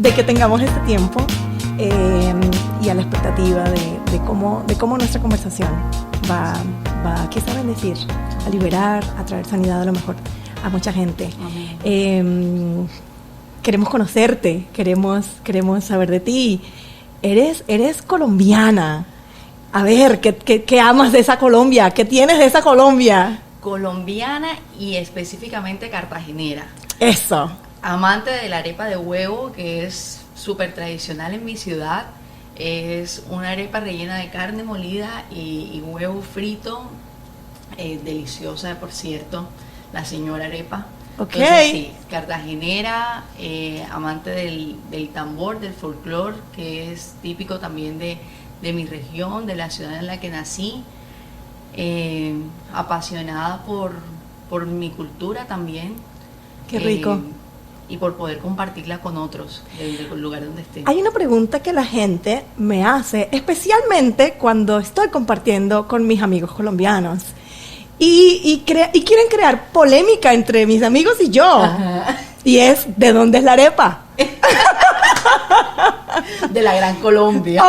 de que tengamos este tiempo y a la expectativa de cómo nuestra conversación va quizá a bendecir, a liberar, a traer sanidad a lo mejor a mucha gente. Queremos conocerte, queremos saber de ti. Eres colombiana. A ver, ¿qué amas de esa Colombia? ¿Qué tienes de esa Colombia? Colombiana y específicamente cartagenera. Eso. Amante de la arepa de huevo, que es súper tradicional en mi ciudad. Es una arepa rellena de carne molida y huevo frito. Deliciosa, por cierto, la señora arepa. Ok. Entonces, sí, cartagenera, amante del tambor, del folclore, que es típico también de mi región, de la ciudad en la que nací. Apasionada por mi cultura también. Qué rico. Y por poder compartirla con otros del lugar donde esté. Hay una pregunta que la gente me hace, especialmente cuando estoy compartiendo con mis amigos colombianos. Y quieren crear polémica entre mis amigos y yo. Ajá. Y es, ¿de dónde es la arepa? De la Gran Colombia.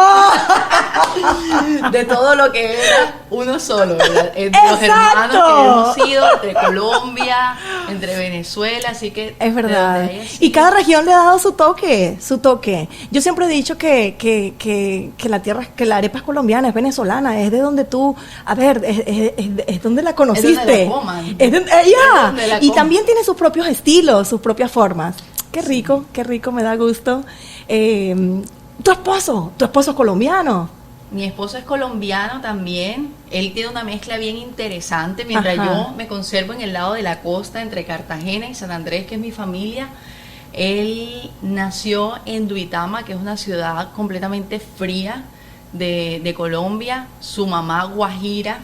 De todo lo que era uno solo, ¿verdad? Los hermanos que hemos sido, entre Colombia, entre Venezuela, así que... Es verdad. Y cada región le ha dado su toque. Yo siempre he dicho que la arepa es colombiana, es venezolana, es de donde tú, a ver, es donde la conociste. Es donde la coman. Y también tiene sus propios estilos, sus propias formas. Qué rico, me da gusto. Tu esposo es colombiano. Mi esposo es colombiano también. Él tiene una mezcla bien interesante. Mientras yo me conservo en el lado de la costa, entre Cartagena y San Andrés, que es mi familia, él nació en Duitama, que es una ciudad completamente fría de Colombia. Su mamá guajira,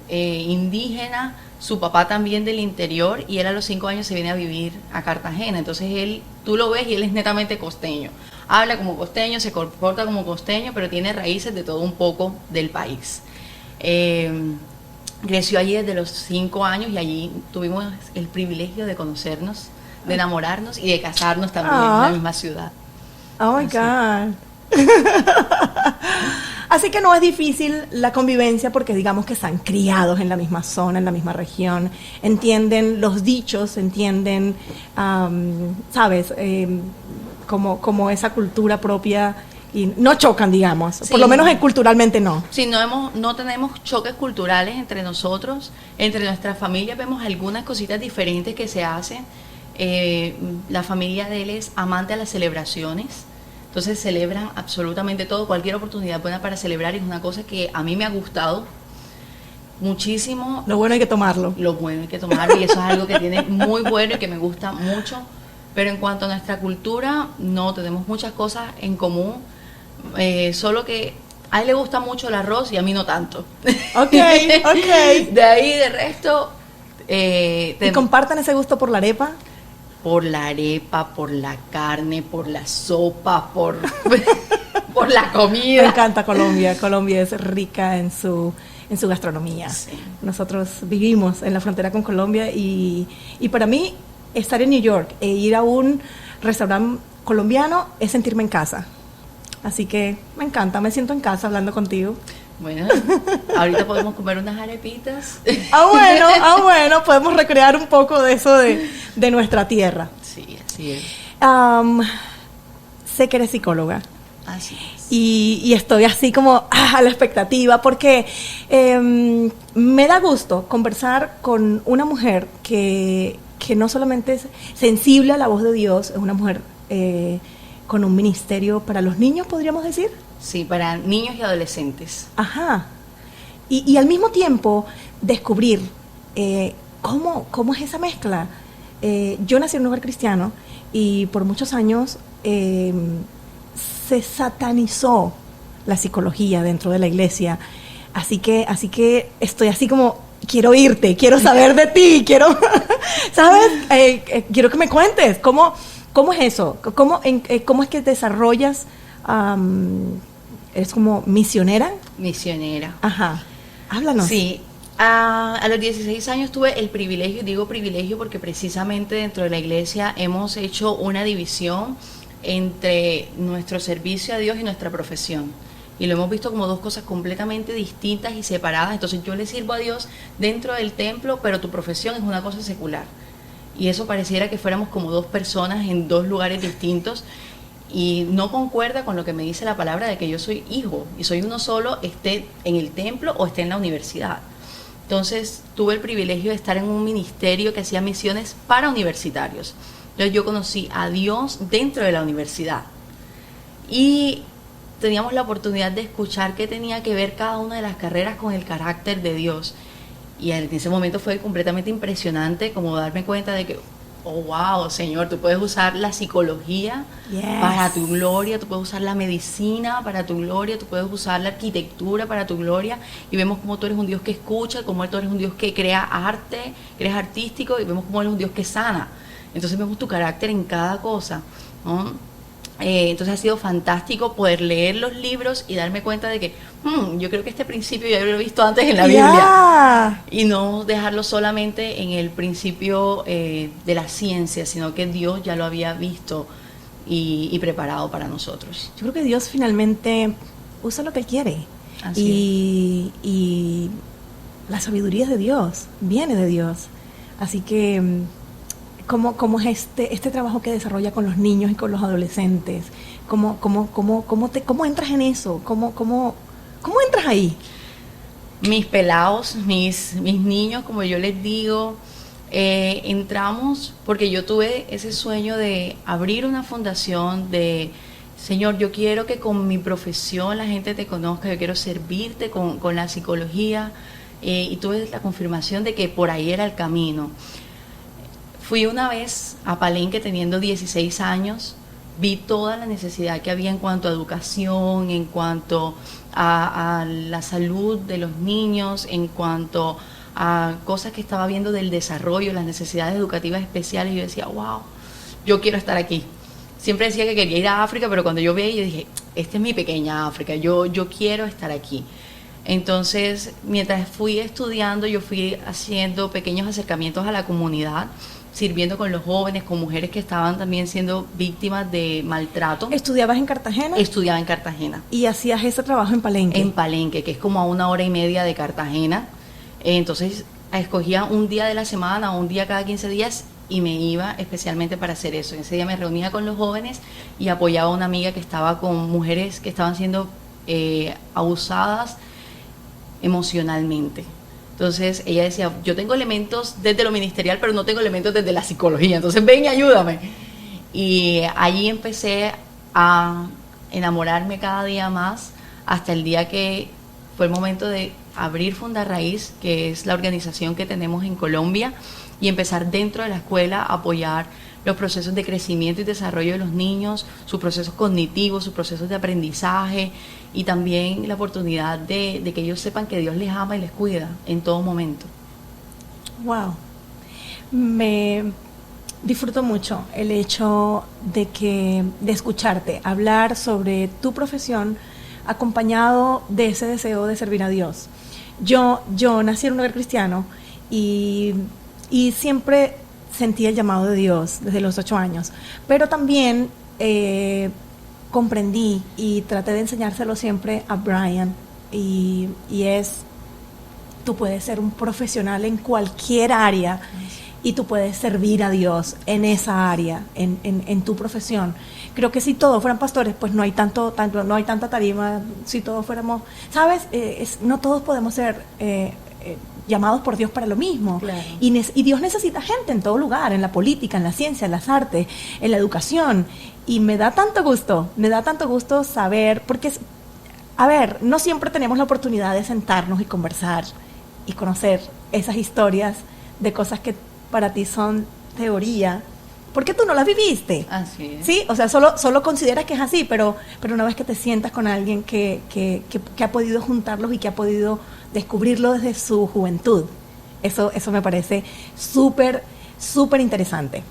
indígena. Su papá también del interior, y él a los 5 años se viene a vivir a Cartagena. Entonces tú lo ves y él es netamente costeño. Habla como costeño, se comporta como costeño, pero tiene raíces de todo un poco del país. Creció allí desde los 5 años y allí tuvimos el privilegio de conocernos, de enamorarnos y de casarnos también en la misma ciudad. Oh my God. Así que no es difícil la convivencia porque digamos que están criados en la misma zona, en la misma región, entienden los dichos, entienden, ¿sabes? Como esa cultura propia y no chocan, digamos, sí. Por lo menos culturalmente no. Sí, no tenemos choques culturales entre nosotros, entre nuestras familias vemos algunas cositas diferentes que se hacen. La familia de él es amante a las celebraciones. Entonces celebran absolutamente todo, cualquier oportunidad buena para celebrar, es una cosa que a mí me ha gustado muchísimo. Lo bueno hay que tomarlo. Lo bueno hay que tomarlo y eso es algo que tiene muy bueno y que me gusta mucho. Pero en cuanto a nuestra cultura, no tenemos muchas cosas en común, solo que a él le gusta mucho el arroz y a mí no tanto. Ok. De ahí, de resto... ¿Y compartan ese gusto por la arepa? Por la arepa, por la carne, por la sopa, por la comida. Me encanta Colombia. Colombia es rica en su gastronomía. Sí. Nosotros vivimos en la frontera con Colombia y para mí estar en New York e ir a un restaurante colombiano es sentirme en casa. Así que me encanta, me siento en casa hablando contigo. Bueno, ahorita podemos comer unas arepitas. Bueno, podemos recrear un poco de eso de nuestra tierra. Sí, así es. Sé que eres psicóloga. Así es. Y estoy así como a la expectativa porque me da gusto conversar con una mujer que no solamente es sensible a la voz de Dios, es una mujer con un ministerio para los niños, podríamos decir. Sí, para niños y adolescentes. Ajá. Y al mismo tiempo descubrir cómo es esa mezcla. Yo nací en un hogar cristiano y por muchos años se satanizó la psicología dentro de la iglesia. Así que estoy así como, quiero oírte, quiero saber de ti, ¿sabes? Quiero que me cuentes, ¿cómo es eso? ¿Cómo es que desarrollas... ¿Eres como misionera? Misionera. Ajá. Háblanos. Sí. A los 16 años tuve el privilegio, digo privilegio porque precisamente dentro de la iglesia hemos hecho una división entre nuestro servicio a Dios y nuestra profesión. Y lo hemos visto como dos cosas completamente distintas y separadas. Entonces yo le sirvo a Dios dentro del templo, pero tu profesión es una cosa secular. Y eso pareciera que fuéramos como dos personas en dos lugares distintos. Y no concuerda con lo que me dice la palabra de que yo soy hijo y soy uno solo, esté en el templo o esté en la universidad. Entonces tuve el privilegio de estar en un ministerio que hacía misiones para universitarios. Entonces yo conocí a Dios dentro de la universidad y teníamos la oportunidad de escuchar qué tenía que ver cada una de las carreras con el carácter de Dios. Y en ese momento fue completamente impresionante como darme cuenta de que, oh wow, Señor, tú puedes usar la psicología para tu gloria, tú puedes usar la medicina para tu gloria, tú puedes usar la arquitectura para tu gloria, y vemos cómo tú eres un Dios que escucha, cómo tú eres un Dios que crea arte, que eres artístico, y vemos cómo eres un Dios que sana. Entonces vemos tu carácter en cada cosa, ¿no? Entonces ha sido fantástico poder leer los libros y darme cuenta de que yo creo que este principio ya lo he visto antes en la Biblia, y no dejarlo solamente en el principio de la ciencia, sino que Dios ya lo había visto y preparado para nosotros. Yo creo que Dios finalmente usa lo que Él quiere. Y la sabiduría es de Dios, viene de Dios. Así que ¿cómo es este trabajo que desarrolla con los niños y con los adolescentes? ¿Cómo entras en eso? ¿Cómo entras ahí? Mis pelados, mis niños, como yo les digo, entramos porque yo tuve ese sueño de abrir una fundación, de Señor, yo quiero que con mi profesión la gente te conozca, yo quiero servirte con la psicología, y tuve la confirmación de que por ahí era el camino. Fui una vez a Palenque teniendo 16 años, vi toda la necesidad que había en cuanto a educación, en cuanto a la salud de los niños, en cuanto a cosas que estaba viendo del desarrollo, las necesidades educativas especiales. Yo decía, wow, yo quiero estar aquí. Siempre decía que quería ir a África, pero cuando yo veía, yo dije, esta es mi pequeña África, yo quiero estar aquí. Entonces, mientras fui estudiando, yo fui haciendo pequeños acercamientos a la comunidad, sirviendo con los jóvenes, con mujeres que estaban también siendo víctimas de maltrato. ¿Estudiabas en Cartagena? Estudiaba en Cartagena. ¿Y hacías ese trabajo en Palenque? En Palenque, que es como a 1 hora y media de Cartagena. Entonces, escogía un día de la semana, un día cada 15 días, y me iba especialmente para hacer eso. Ese día me reunía con los jóvenes y apoyaba a una amiga que estaba con mujeres que estaban siendo abusadas emocionalmente. Entonces ella decía, yo tengo elementos desde lo ministerial, pero no tengo elementos desde la psicología, entonces ven y ayúdame. Y allí empecé a enamorarme cada día más, hasta el día que fue el momento de abrir Fundarraíz, que es la organización que tenemos en Colombia, y empezar dentro de la escuela a apoyar los procesos de crecimiento y desarrollo de los niños, sus procesos cognitivos, sus procesos de aprendizaje, y también la oportunidad de que ellos sepan que Dios les ama y les cuida en todo momento. Wow. Me disfruto mucho el hecho de escucharte hablar sobre tu profesión acompañado de ese deseo de servir a Dios. Yo nací en un hogar cristiano y siempre sentí el llamado de Dios desde los 8 años, pero también comprendí y traté de enseñárselo siempre a Brian, y es, tú puedes ser un profesional en cualquier área y tú puedes servir a Dios en esa área, en tu profesión. Creo que si todos fueran pastores, pues no hay no hay tanta tarima. Si todos fuéramos, ¿sabes? No todos podemos ser llamados por Dios para lo mismo. Claro. Y Dios necesita gente en todo lugar, en la política, en la ciencia, en las artes, en la educación. Y me da tanto gusto saber, porque, a ver, no siempre tenemos la oportunidad de sentarnos y conversar y conocer esas historias de cosas que para ti son teoría, porque tú no las viviste. Así es. Sí, o sea, solo consideras que es así, pero una vez que te sientas con alguien que ha podido juntarlos y que ha podido descubrirlo desde su juventud, eso me parece súper interesante.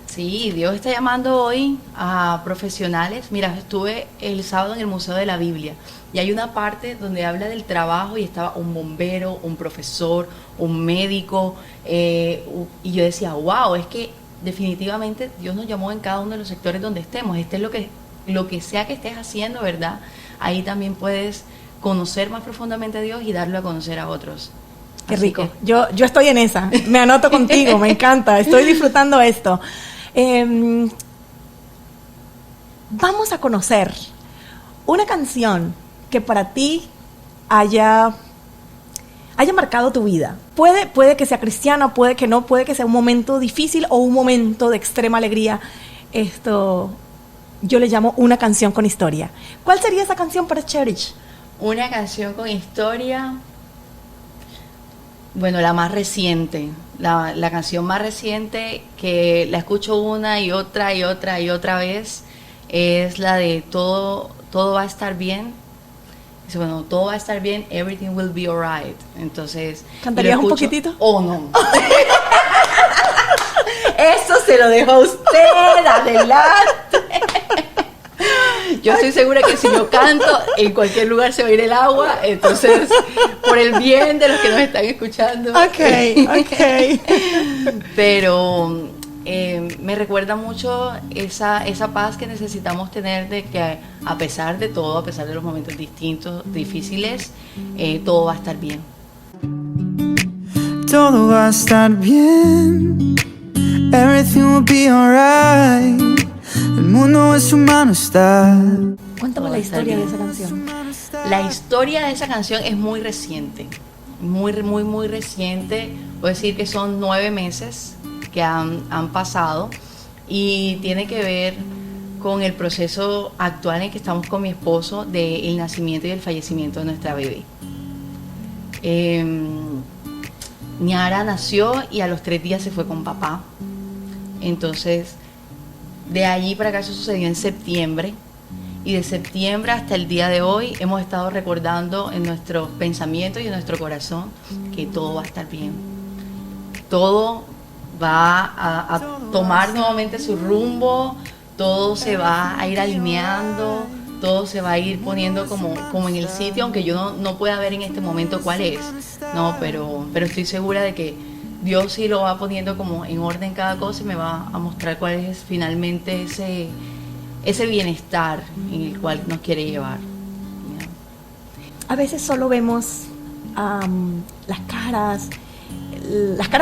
Sí, Dios está llamando hoy a profesionales. Mira, estuve el sábado en el Museo de la Biblia y hay una parte donde habla del trabajo y estaba un bombero, un profesor, un médico, y yo decía, wow, es que definitivamente Dios nos llamó en cada uno de los sectores donde estemos. Este es lo que sea que estés haciendo, ¿verdad? Ahí también puedes conocer más profundamente a Dios y darlo a conocer a otros. Qué Así rico. que- Yo estoy en esa. Me anoto contigo, me encanta. Estoy disfrutando esto. Vamos a conocer una canción que para ti haya marcado tu vida. Puede que sea cristiana, puede que no, puede que sea un momento difícil o un momento de extrema alegría. Esto yo le llamo una canción con historia. ¿Cuál sería esa canción para Cherish? Una canción con historia, bueno, la más reciente, la canción más reciente que la escucho una y otra y otra y otra vez es la de todo va a estar bien. Dice, bueno, todo va a estar bien, everything will be alright. Entonces, ¿Cantarías lo un escucho- poquitito? Oh, no. Eso se lo dejo a usted, adelante. Yo estoy segura que si yo canto, en cualquier lugar se va a ir el agua, entonces, por el bien de los que nos están escuchando. Ok. Pero me recuerda mucho esa paz que necesitamos tener de que a pesar de todo, a pesar de los momentos distintos, difíciles, todo va a estar bien. Todo va a estar bien, everything will be alright. El mundo es humano está. Cuéntame la historia de esa canción. La historia de esa canción es muy reciente, muy reciente. Puedo decir que son 9 meses que han pasado y tiene que ver con el proceso actual en que estamos con mi esposo del nacimiento y el fallecimiento de nuestra bebé. Niara nació y a los 3 días se fue con papá. Entonces, de allí para acá eso sucedió en septiembre. Y de septiembre hasta el día de hoy hemos estado recordando en nuestros pensamientos y en nuestro corazón que todo va a estar bien. Todo va a tomar nuevamente su rumbo, todo se va a ir alineando, todo se va a ir poniendo como en el sitio, aunque yo no pueda ver en este momento cuál es, no, pero estoy segura de que Dios sí lo va poniendo como en orden cada cosa y me va a mostrar cuál es finalmente ese bienestar en el cual nos quiere llevar. A veces solo vemos las caras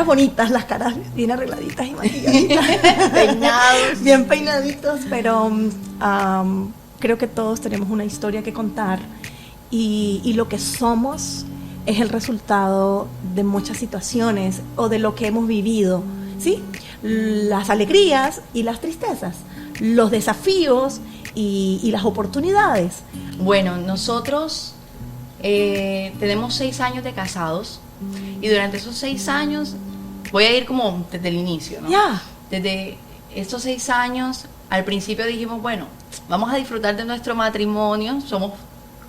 bonitas, las caras bien arregladitas y maquilladitas. Peinados. Bien peinaditos, pero creo que todos tenemos una historia que contar y lo que somos es el resultado de muchas situaciones o de lo que hemos vivido, ¿sí? Las alegrías y las tristezas, los desafíos y las oportunidades. Bueno, nosotros tenemos 6 años de casados y durante esos 6 años, voy a ir como desde el inicio, ¿no? Ya. Desde estos 6 años, al principio dijimos, bueno, vamos a disfrutar de nuestro matrimonio, somos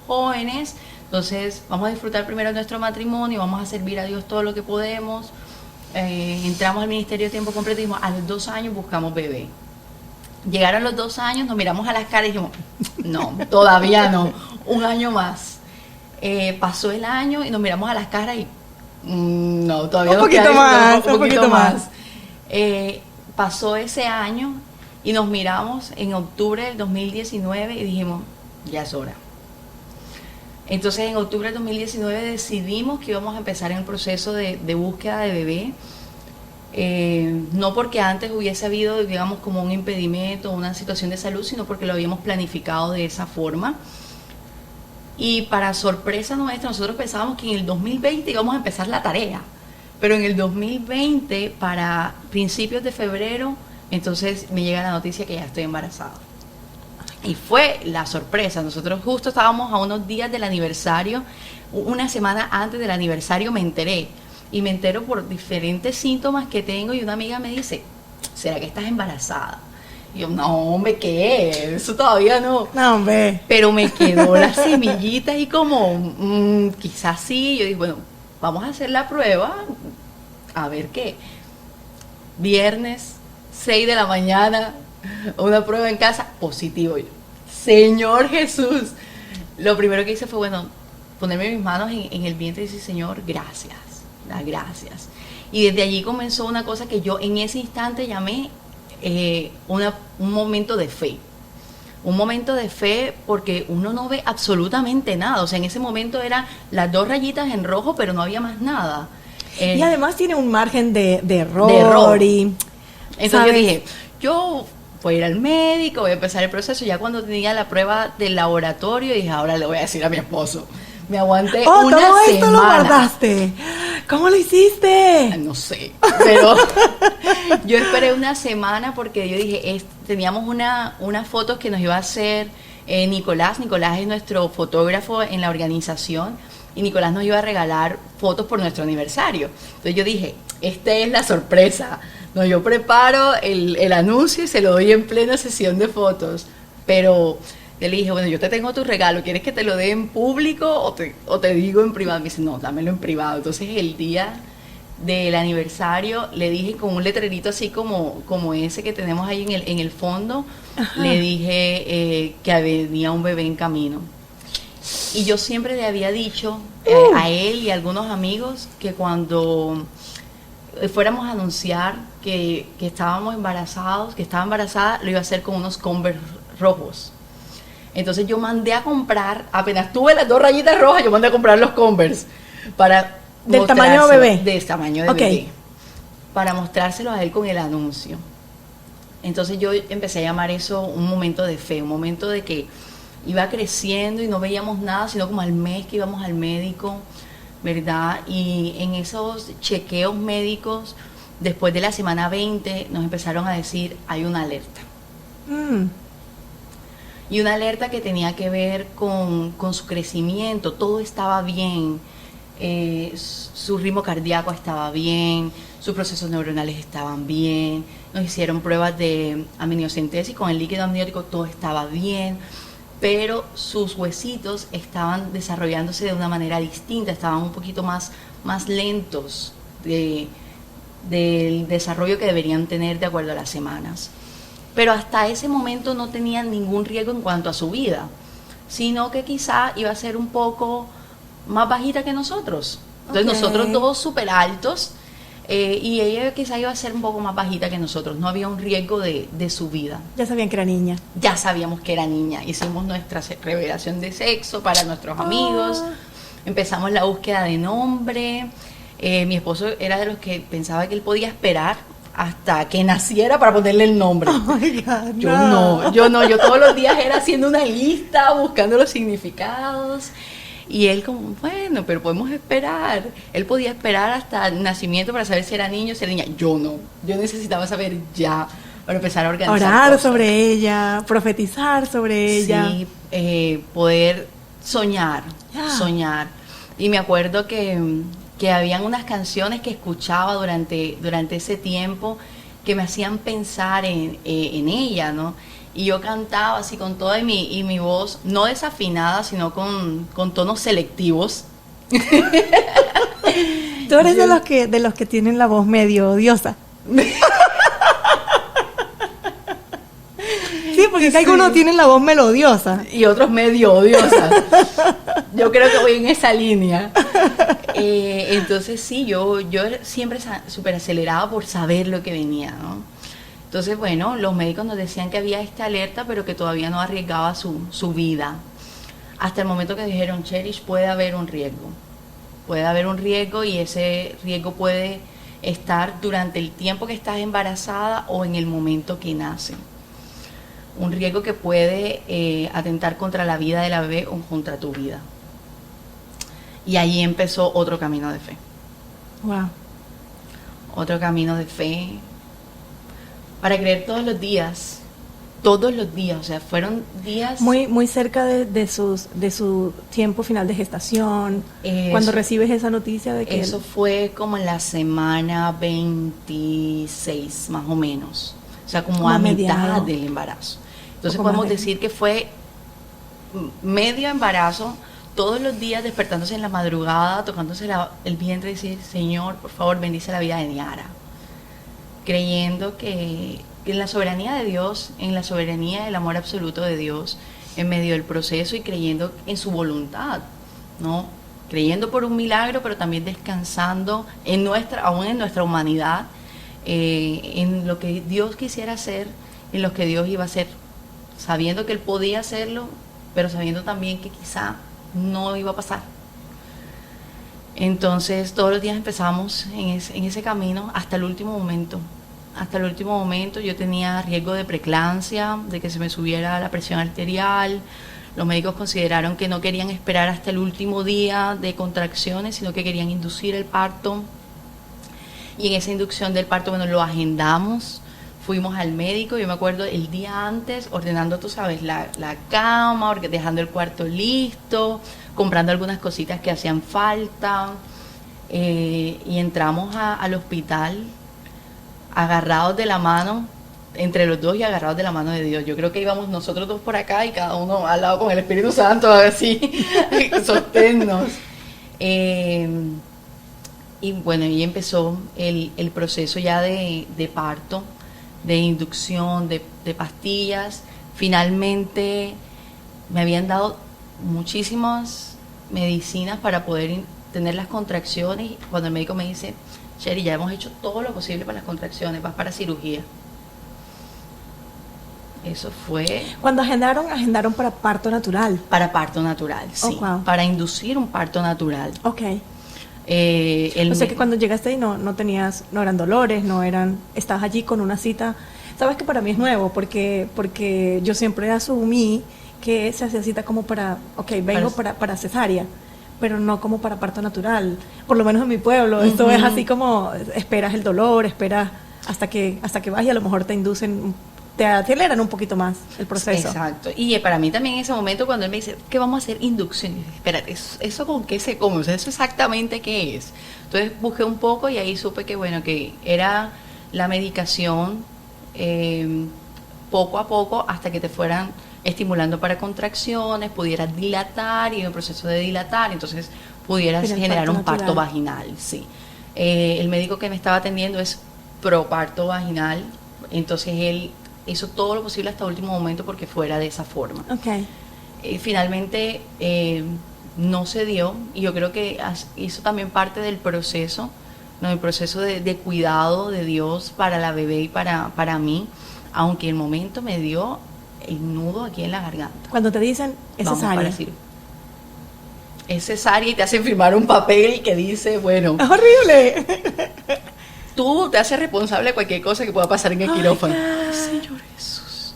jóvenes, entonces vamos a disfrutar primero de nuestro matrimonio, vamos a servir a Dios todo lo que podemos. Entramos al ministerio de tiempo completo y dijimos, a los 2 años buscamos bebé. Llegaron los 2 años, nos miramos a las caras y dijimos, no, todavía no, 1 año más. Pasó el año y nos miramos a las caras y no, todavía Un nos poquito queda más, un un poquito más. Pasó ese año y nos miramos en octubre del 2019 y dijimos, ya es hora. Entonces en octubre del 2019 decidimos que íbamos a empezar en el proceso de búsqueda de bebé. No porque antes hubiese habido, digamos, como un impedimento, una situación de salud, sino porque lo habíamos planificado de esa forma. Y para sorpresa nuestra, nosotros pensábamos que en el 2020 íbamos a empezar la tarea, pero en el 2020, para principios de febrero, entonces me llega la noticia que ya estoy embarazada. Y fue la sorpresa. Nosotros justo estábamos a unos días del aniversario, una semana antes del aniversario me enteré. Y me entero por diferentes síntomas que tengo y una amiga me dice, ¿será que estás embarazada? Y yo, no, hombre, ¿qué? Eso todavía no. No, hombre. Pero me quedó la semillita y como, quizás sí. Yo dije, bueno, vamos a hacer la prueba, a ver qué. Viernes, 6 de la mañana, una prueba en casa, positivo. Yo, Señor Jesús. Lo primero que hice fue, bueno, ponerme mis manos en el vientre y decir, Señor, gracias. Gracias. Y desde allí comenzó una cosa que yo en ese instante llamé un momento de fe. Un momento de fe porque uno no ve absolutamente nada. O sea, en ese momento eran las 2 rayitas en rojo, pero no había más nada. Y además tiene un margen de error. De error. Y, entonces ¿sabes? yo dije, yo voy a ir al médico, voy a empezar el proceso. Ya cuando tenía la prueba del laboratorio, dije, ahora le voy a decir a mi esposo. Me aguanté una todo semana. esto lo guardaste. ¿Cómo lo hiciste? No sé, pero yo esperé una semana porque yo dije, teníamos unas fotos que nos iba a hacer Nicolás. Nicolás es nuestro fotógrafo en la organización y Nicolás nos iba a regalar fotos por nuestro aniversario. Entonces yo dije, esta es la sorpresa. No, yo preparo el anuncio y se lo doy en plena sesión de fotos, pero yo le dije, bueno, yo te tengo tu regalo, ¿quieres que te lo dé en público o te digo en privado? Me dice, no, dámelo en privado. Entonces el día del aniversario le dije con un letrerito así como ese que tenemos ahí en el fondo, ajá, le dije que venía un bebé en camino. Y yo siempre le había dicho a él y a algunos amigos que cuando fuéramos a anunciar que estábamos embarazados, que estaba embarazada, lo iba a hacer con unos Converse rojos. Entonces yo mandé a comprar, apenas tuve las 2 rayitas rojas, yo mandé a comprar los Converse para ¿del tamaño bebé? Del tamaño de bebé, para mostrárselos a él con el anuncio. Entonces yo empecé a llamar eso un momento de fe, un momento de que iba creciendo y no veíamos nada, sino como al mes que íbamos al médico, ¿verdad? Y en esos chequeos médicos, después de la semana 20, nos empezaron a decir, hay una alerta. Y una alerta que tenía que ver con su crecimiento, todo estaba bien, su ritmo cardíaco estaba bien, sus procesos neuronales estaban bien, nos hicieron pruebas de amniocentesis con el líquido amniótico, todo estaba bien, pero sus huesitos estaban desarrollándose de una manera distinta, estaban un poquito más lentos del desarrollo que deberían tener de acuerdo a las semanas. Pero hasta ese momento no tenían ningún riesgo en cuanto a su vida, sino que quizá iba a ser un poco más bajita que nosotros. Entonces nosotros 2 súper altos y ella quizá iba a ser un poco más bajita que nosotros. No había un riesgo de su vida. Ya sabían que era niña. Ya sabíamos que era niña. Hicimos nuestra revelación de sexo para nuestros amigos. Empezamos la búsqueda de nombre. Mi esposo era de los que pensaba que él podía esperar hasta que naciera para ponerle el nombre. Oh my God, yo todos los días era haciendo una lista, buscando los significados, y él como, bueno, pero podemos esperar. Él podía esperar hasta el nacimiento para saber si era niño o si era niña. Yo no, yo necesitaba saber ya para empezar a organizar orar cosas sobre ella, profetizar sobre ella. Sí, poder soñar. Y me acuerdo que habían unas canciones que escuchaba durante ese tiempo que me hacían pensar en ella, ¿no? Y yo cantaba así con toda mi voz, no desafinada, sino con tonos selectivos. Tú eres de los que tienen la voz medio odiosa. Sí, porque algunos tienen la voz melodiosa. Y otros medio odiosas. Yo creo que voy en esa línea. Entonces sí, yo siempre súper acelerada por saber lo que venía, ¿no? Entonces, bueno, los médicos nos decían que había esta alerta, pero que todavía no arriesgaba su vida. Hasta el momento que dijeron, Cherish, puede haber un riesgo. Puede haber un riesgo y ese riesgo puede estar durante el tiempo que estás embarazada o en el momento que nace. Un riesgo que puede atentar contra la vida de la bebé o contra tu vida. Y ahí empezó otro camino de fe. Wow. Otro camino de fe para creer todos los días, o sea, fueron días muy cerca de su tiempo final de gestación, cuando recibes esa noticia de que eso fue como en la semana 26 más o menos, o sea, como a mitad del embarazo. Entonces podemos decir que fue medio embarazo, todos los días despertándose en la madrugada, tocándose el vientre y decir, Señor, por favor, bendice la vida de Niara. Creyendo que en la soberanía de Dios, en la soberanía del amor absoluto de Dios, en medio del proceso y creyendo en su voluntad, ¿no? Creyendo por un milagro, pero también descansando aún en nuestra humanidad, en lo que Dios quisiera hacer, en lo que Dios iba a hacer, sabiendo que Él podía hacerlo, pero sabiendo también que quizá no iba a pasar. Entonces todos los días empezamos en ese camino hasta el último momento. Hasta el último momento yo tenía riesgo de preeclampsia, de que se me subiera la presión arterial. Los médicos consideraron que no querían esperar hasta el último día de contracciones, sino que querían inducir el parto. Y en esa inducción del parto, bueno, lo agendamos, fuimos al médico, yo me acuerdo el día antes, ordenando, tú sabes, la cama, dejando el cuarto listo, comprando algunas cositas que hacían falta, y entramos al hospital agarrados de la mano, entre los dos y agarrados de la mano de Dios. Yo creo que íbamos nosotros dos por acá y cada uno al lado con el Espíritu Santo, así, sostenernos. Y bueno, y empezó el proceso ya de parto, de inducción, de pastillas. Finalmente me habían dado muchísimas medicinas para poder tener las contracciones. Cuando el médico me dice, Sherry, ya hemos hecho todo lo posible para las contracciones, vas para cirugía. Eso fue... Cuando agendaron para parto natural. Para parto natural, sí. Oh, wow. Para inducir un parto natural. Ok. O sea que cuando llegaste ahí no eran dolores, estabas allí con una cita. Sabes que para mí es nuevo porque yo siempre asumí que se hacía cita como vengo para cesárea, pero no como para parto natural. Por lo menos en mi pueblo, esto es así como esperas el dolor, esperas hasta que vas y a lo mejor te inducen, te aceleran un poquito más el proceso. Exacto. Y para mí también en ese momento cuando él me dice, ¿qué vamos a hacer? Inducción. Y dije, espérate, ¿eso con qué se come? O sea, ¿eso exactamente qué es? Entonces busqué un poco y ahí supe que era la medicación poco a poco hasta que te fueran estimulando para contracciones, pudieras dilatar y en el proceso de dilatar, entonces pudieras generar un parto vaginal. Sí. El médico que me estaba atendiendo es pro parto vaginal, entonces él hizo todo lo posible hasta el último momento porque fuera de esa forma. Okay. Finalmente no se dio y yo creo que hizo también parte del proceso, ¿no? El proceso de cuidado de Dios para la bebé y para mí, aunque el momento me dio el nudo aquí en la garganta. Cuando te dicen es cesárea. Es cesárea y te hacen firmar un papel que dice, bueno... ¡Es horrible! Tú te haces responsable de cualquier cosa que pueda pasar en el quirófano. Ay, Señor Jesús.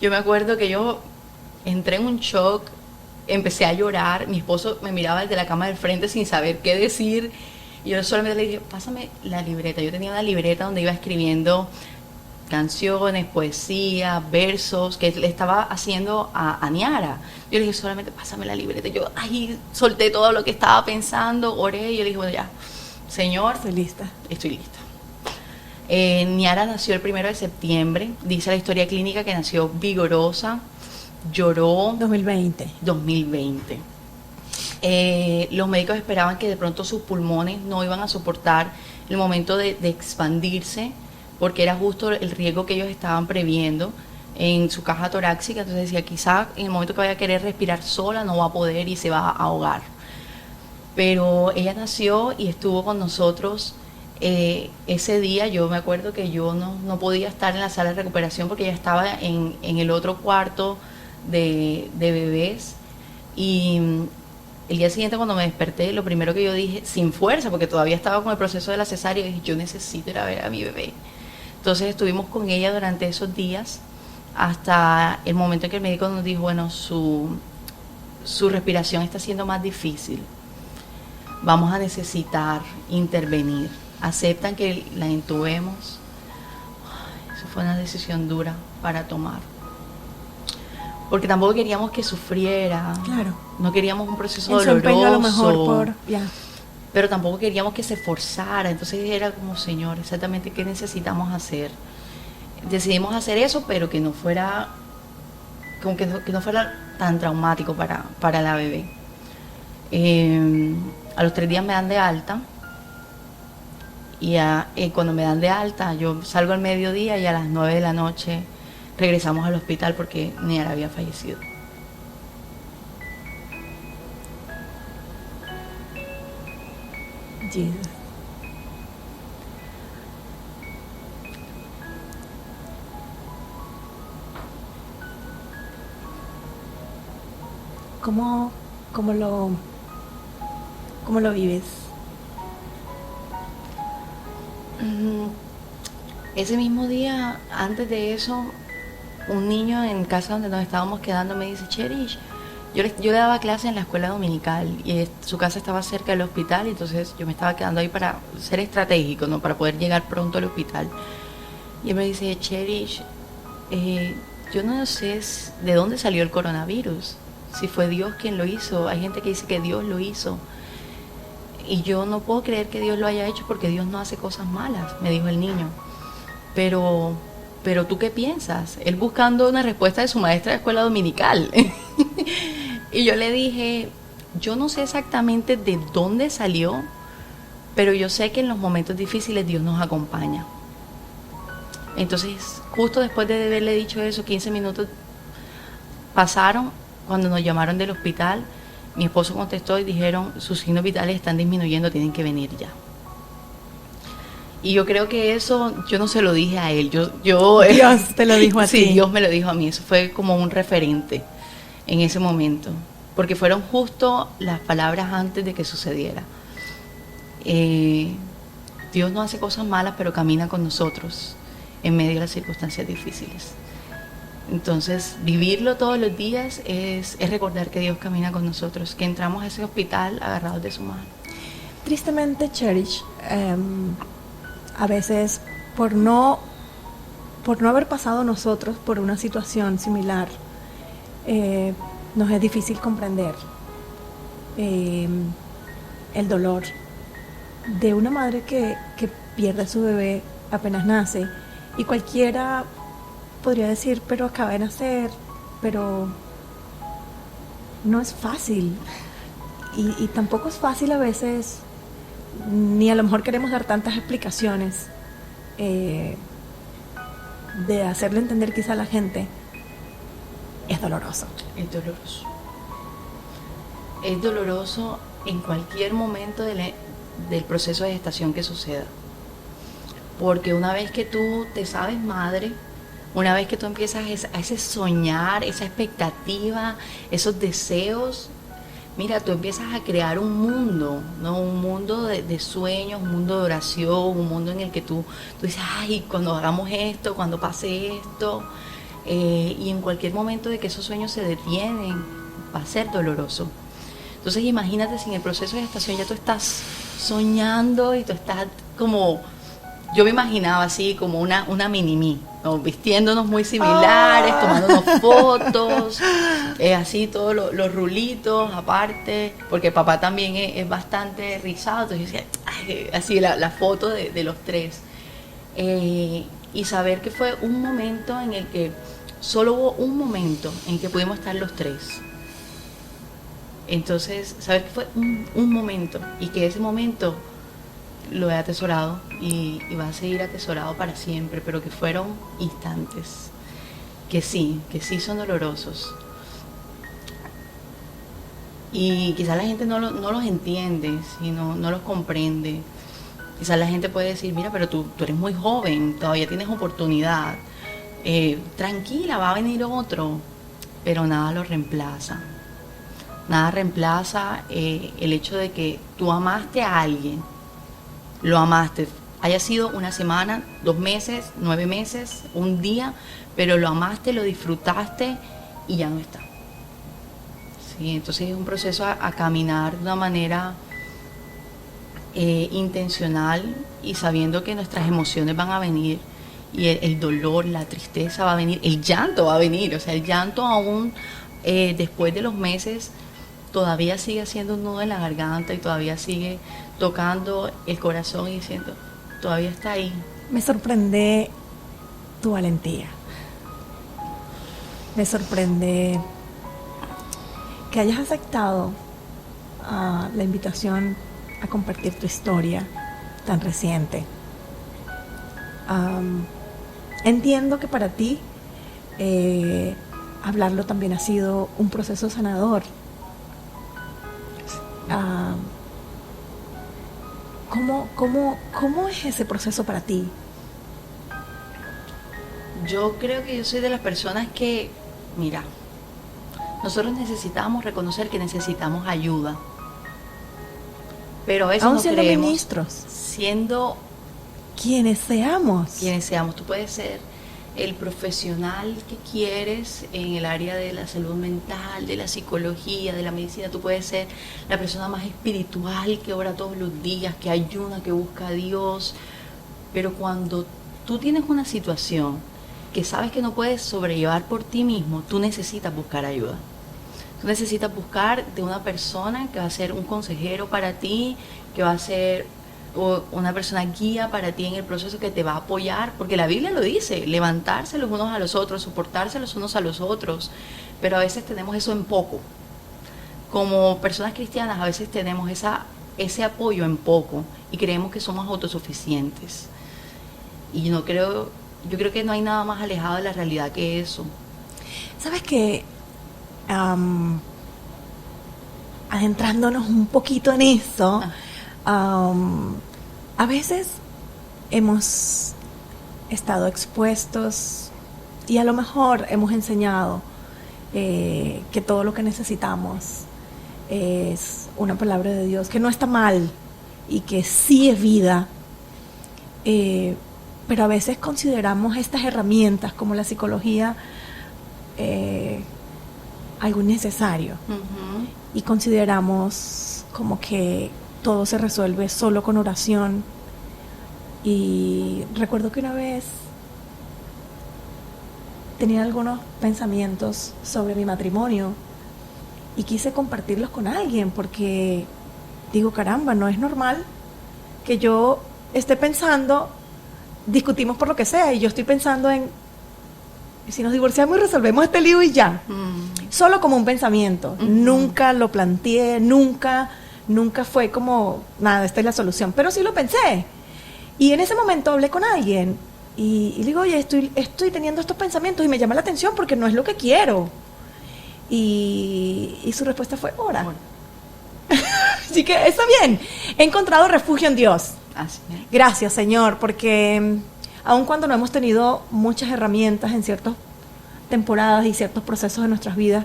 Yo me acuerdo que yo entré en un shock, empecé a llorar, mi esposo me miraba desde la cama del frente sin saber qué decir, y yo solamente le dije, pásame la libreta. Yo tenía una libreta donde iba escribiendo canciones, poesía, versos, que le estaba haciendo a Niara. Yo le dije, solamente pásame la libreta. Yo ahí solté todo lo que estaba pensando, oré, y yo le dije, bueno, ya, Señor, estoy lista. Estoy lista. Niara nació el 1 de septiembre, dice la historia clínica que nació vigorosa, lloró. 2020. Los médicos esperaban que de pronto sus pulmones no iban a soportar el momento de expandirse, porque era justo el riesgo que ellos estaban previendo en su caja torácica. Entonces decía, quizá en el momento que vaya a querer respirar sola no va a poder y se va a ahogar. Pero ella nació y estuvo con nosotros. Ese día yo me acuerdo que yo no podía estar en la sala de recuperación porque ella estaba en el otro cuarto de bebés, y el día siguiente cuando me desperté, lo primero que yo dije, sin fuerza, porque todavía estaba con el proceso de la cesárea, dije, yo necesito ir a ver a mi bebé. Entonces estuvimos con ella durante esos días hasta el momento en que el médico nos dijo, bueno, su respiración está siendo más difícil, vamos a necesitar intervenir, aceptan que la intubemos. Eso fue una decisión dura para tomar, porque tampoco queríamos que sufriera. Claro. No queríamos un proceso en doloroso. Su empeño a lo mejor pero tampoco queríamos que se forzara. Entonces era como, Señor, exactamente qué necesitamos hacer. Decidimos hacer eso, pero que no fuera, como que no fuera tan traumático para la bebé. A los 3 días me dan de alta, y cuando me dan de alta yo salgo al mediodía y a las 9 de la noche regresamos al hospital porque Niara había fallecido. Jesus. ¿Cómo, cómo lo, cómo lo vives? Ese mismo día, antes de eso, un niño en casa donde nos estábamos quedando me dice, Cherish, yo le daba clase en la escuela dominical y su casa estaba cerca del hospital, y entonces yo me estaba quedando ahí para ser estratégico, ¿no? Para poder llegar pronto al hospital. Y él me dice, Cherish, yo no sé de dónde salió el coronavirus, si fue Dios quien lo hizo. Hay gente que dice que Dios lo hizo. Y yo no puedo creer que Dios lo haya hecho, porque Dios no hace cosas malas, me dijo el niño. Pero ¿tú qué piensas? Él buscando una respuesta de su maestra de escuela dominical. Y yo le dije, yo no sé exactamente de dónde salió, pero yo sé que en los momentos difíciles Dios nos acompaña. Entonces, justo después de haberle dicho eso, 15 minutos pasaron cuando nos llamaron del hospital. Mi esposo contestó y dijeron, sus signos vitales están disminuyendo, tienen que venir ya. Y yo creo que eso, yo no se lo dije a él, Dios te lo dijo a ti. Sí, Dios me lo dijo a mí, eso fue como un referente en ese momento, porque fueron justo las palabras antes de que sucediera. Dios no hace cosas malas, pero camina con nosotros en medio de las circunstancias difíciles. Entonces, vivirlo todos los días es recordar que Dios camina con nosotros, que entramos a ese hospital agarrados de su mano. Tristemente, Cherish, a veces por no haber pasado nosotros por una situación similar, nos es difícil comprender el dolor de una madre que pierde a su bebé apenas nace, y cualquiera podría decir, pero acaba de nacer, pero no es fácil, y tampoco es fácil a veces, ni a lo mejor queremos dar tantas explicaciones de hacerle entender quizá a la gente. Es doloroso. Es doloroso. Es doloroso en cualquier momento del proceso de gestación que suceda. Porque una vez que tú te sabes madre, una vez que tú empiezas a ese soñar, esa expectativa, esos deseos, mira, tú empiezas a crear un mundo, ¿no? Un mundo de sueños, un mundo de oración, un mundo en el que tú dices, ay, cuando hagamos esto, cuando pase esto, y en cualquier momento de que esos sueños se detienen, va a ser doloroso. Entonces imagínate si en el proceso de gestación ya tú estás soñando y tú estás como, yo me imaginaba así como una mini-mí, ¿no? Vistiéndonos muy similares, tomándonos fotos, así todos los rulitos aparte, porque papá también es bastante rizado, entonces yo decía, ay, así la foto de los tres. Y saber que fue un momento en el que, solo hubo un momento en que pudimos estar los tres. Entonces, saber que fue un momento, y que ese momento lo he atesorado y va a seguir atesorado para siempre, pero que fueron instantes, que sí son dolorosos. Y quizás la gente no los entiende, no los comprende. Quizás la gente puede decir, mira, pero tú eres muy joven, todavía tienes oportunidad, tranquila, va a venir otro, pero nada lo reemplaza. Nada reemplaza el hecho de que tú amaste a alguien, lo amaste, haya sido una semana, 2 meses, 9 meses, un día, pero lo amaste, lo disfrutaste y ya no está. Sí, entonces es un proceso a caminar de una manera intencional, y sabiendo que nuestras emociones van a venir, y el dolor, la tristeza va a venir, el llanto va a venir, o sea, el llanto aún después de los meses todavía sigue haciendo un nudo en la garganta y todavía sigue tocando el corazón y diciendo, todavía está ahí. Me sorprende tu valentía. Me sorprende que hayas aceptado la invitación a compartir tu historia tan reciente. Entiendo que para ti hablarlo también ha sido un proceso sanador. ¿Cómo es ese proceso para ti? Yo creo que yo soy de las personas que, mira, nosotros necesitamos reconocer que necesitamos ayuda. Pero a veces Aún no siendo creemos, ministros, siendo quienes seamos. quienes seamos. Tú puedes ser el profesional que quieres en el área de la salud mental, de la psicología, de la medicina. Tú puedes ser la persona más espiritual que ora todos los días, que ayuna, que busca a Dios. Pero cuando tú tienes una situación que sabes que no puedes sobrellevar por ti mismo, tú necesitas buscar ayuda. Tú necesitas buscar de una persona que va a ser un consejero para ti, que va a ser una persona guía para ti en el proceso, que te va a apoyar, porque la Biblia lo dice, levantarse los unos a los otros, soportarse los unos a los otros, pero a veces tenemos eso en poco. Como personas cristianas a veces tenemos ese apoyo en poco y creemos que somos autosuficientes. Y yo creo que no hay nada más alejado de la realidad que eso. ¿Sabes qué? Adentrándonos un poquito en eso, a veces hemos estado expuestos y a lo mejor hemos enseñado que todo lo que necesitamos es una palabra de Dios, que no está mal y que sí es vida, pero a veces consideramos estas herramientas como la psicología algo innecesario. Uh-huh. Y consideramos como que todo se resuelve solo con oración. Y recuerdo que una vez tenía algunos pensamientos sobre mi matrimonio y quise compartirlos con alguien, porque digo, caramba, no es normal que yo esté pensando, discutimos por lo que sea, y yo estoy pensando en, si nos divorciamos y resolvemos este lío y ya. Solo como un pensamiento. Nunca lo planteé, nunca fue como, nada, esta es la solución. Pero sí lo pensé. Y en ese momento hablé con alguien y le digo, oye, estoy teniendo estos pensamientos y me llama la atención porque no es lo que quiero. Y su respuesta fue, ora. Bueno. Así que está bien. He encontrado refugio en Dios. Así es. Gracias, Señor, porque aun cuando no hemos tenido muchas herramientas en ciertas temporadas y ciertos procesos de nuestras vidas,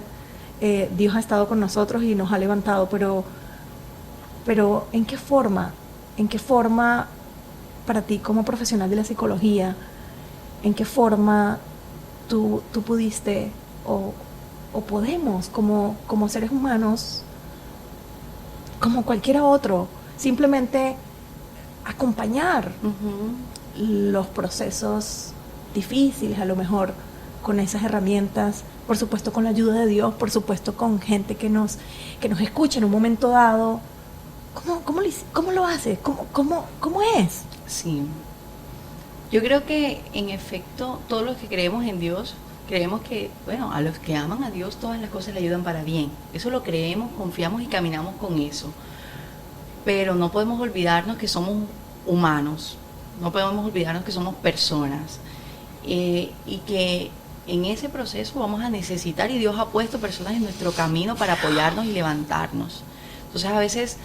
Dios ha estado con nosotros y nos ha levantado, pero ¿en qué forma para ti como profesional de la psicología, en qué forma tú pudiste o podemos como seres humanos, como cualquiera otro, simplemente acompañar los procesos difíciles, a lo mejor con esas herramientas, por supuesto con la ayuda de Dios, por supuesto con gente que nos escucha en un momento dado? ¿Cómo lo haces? ¿Cómo es? Sí. Yo creo que en efecto todos los que creemos en Dios, creemos que, bueno, a los que aman a Dios todas las cosas le ayudan para bien. Eso lo creemos, confiamos y caminamos con eso. Pero no podemos olvidarnos que somos humanos, no podemos olvidarnos que somos personas, y que en ese proceso vamos a necesitar, y Dios ha puesto personas en nuestro camino para apoyarnos y levantarnos. Entonces a veces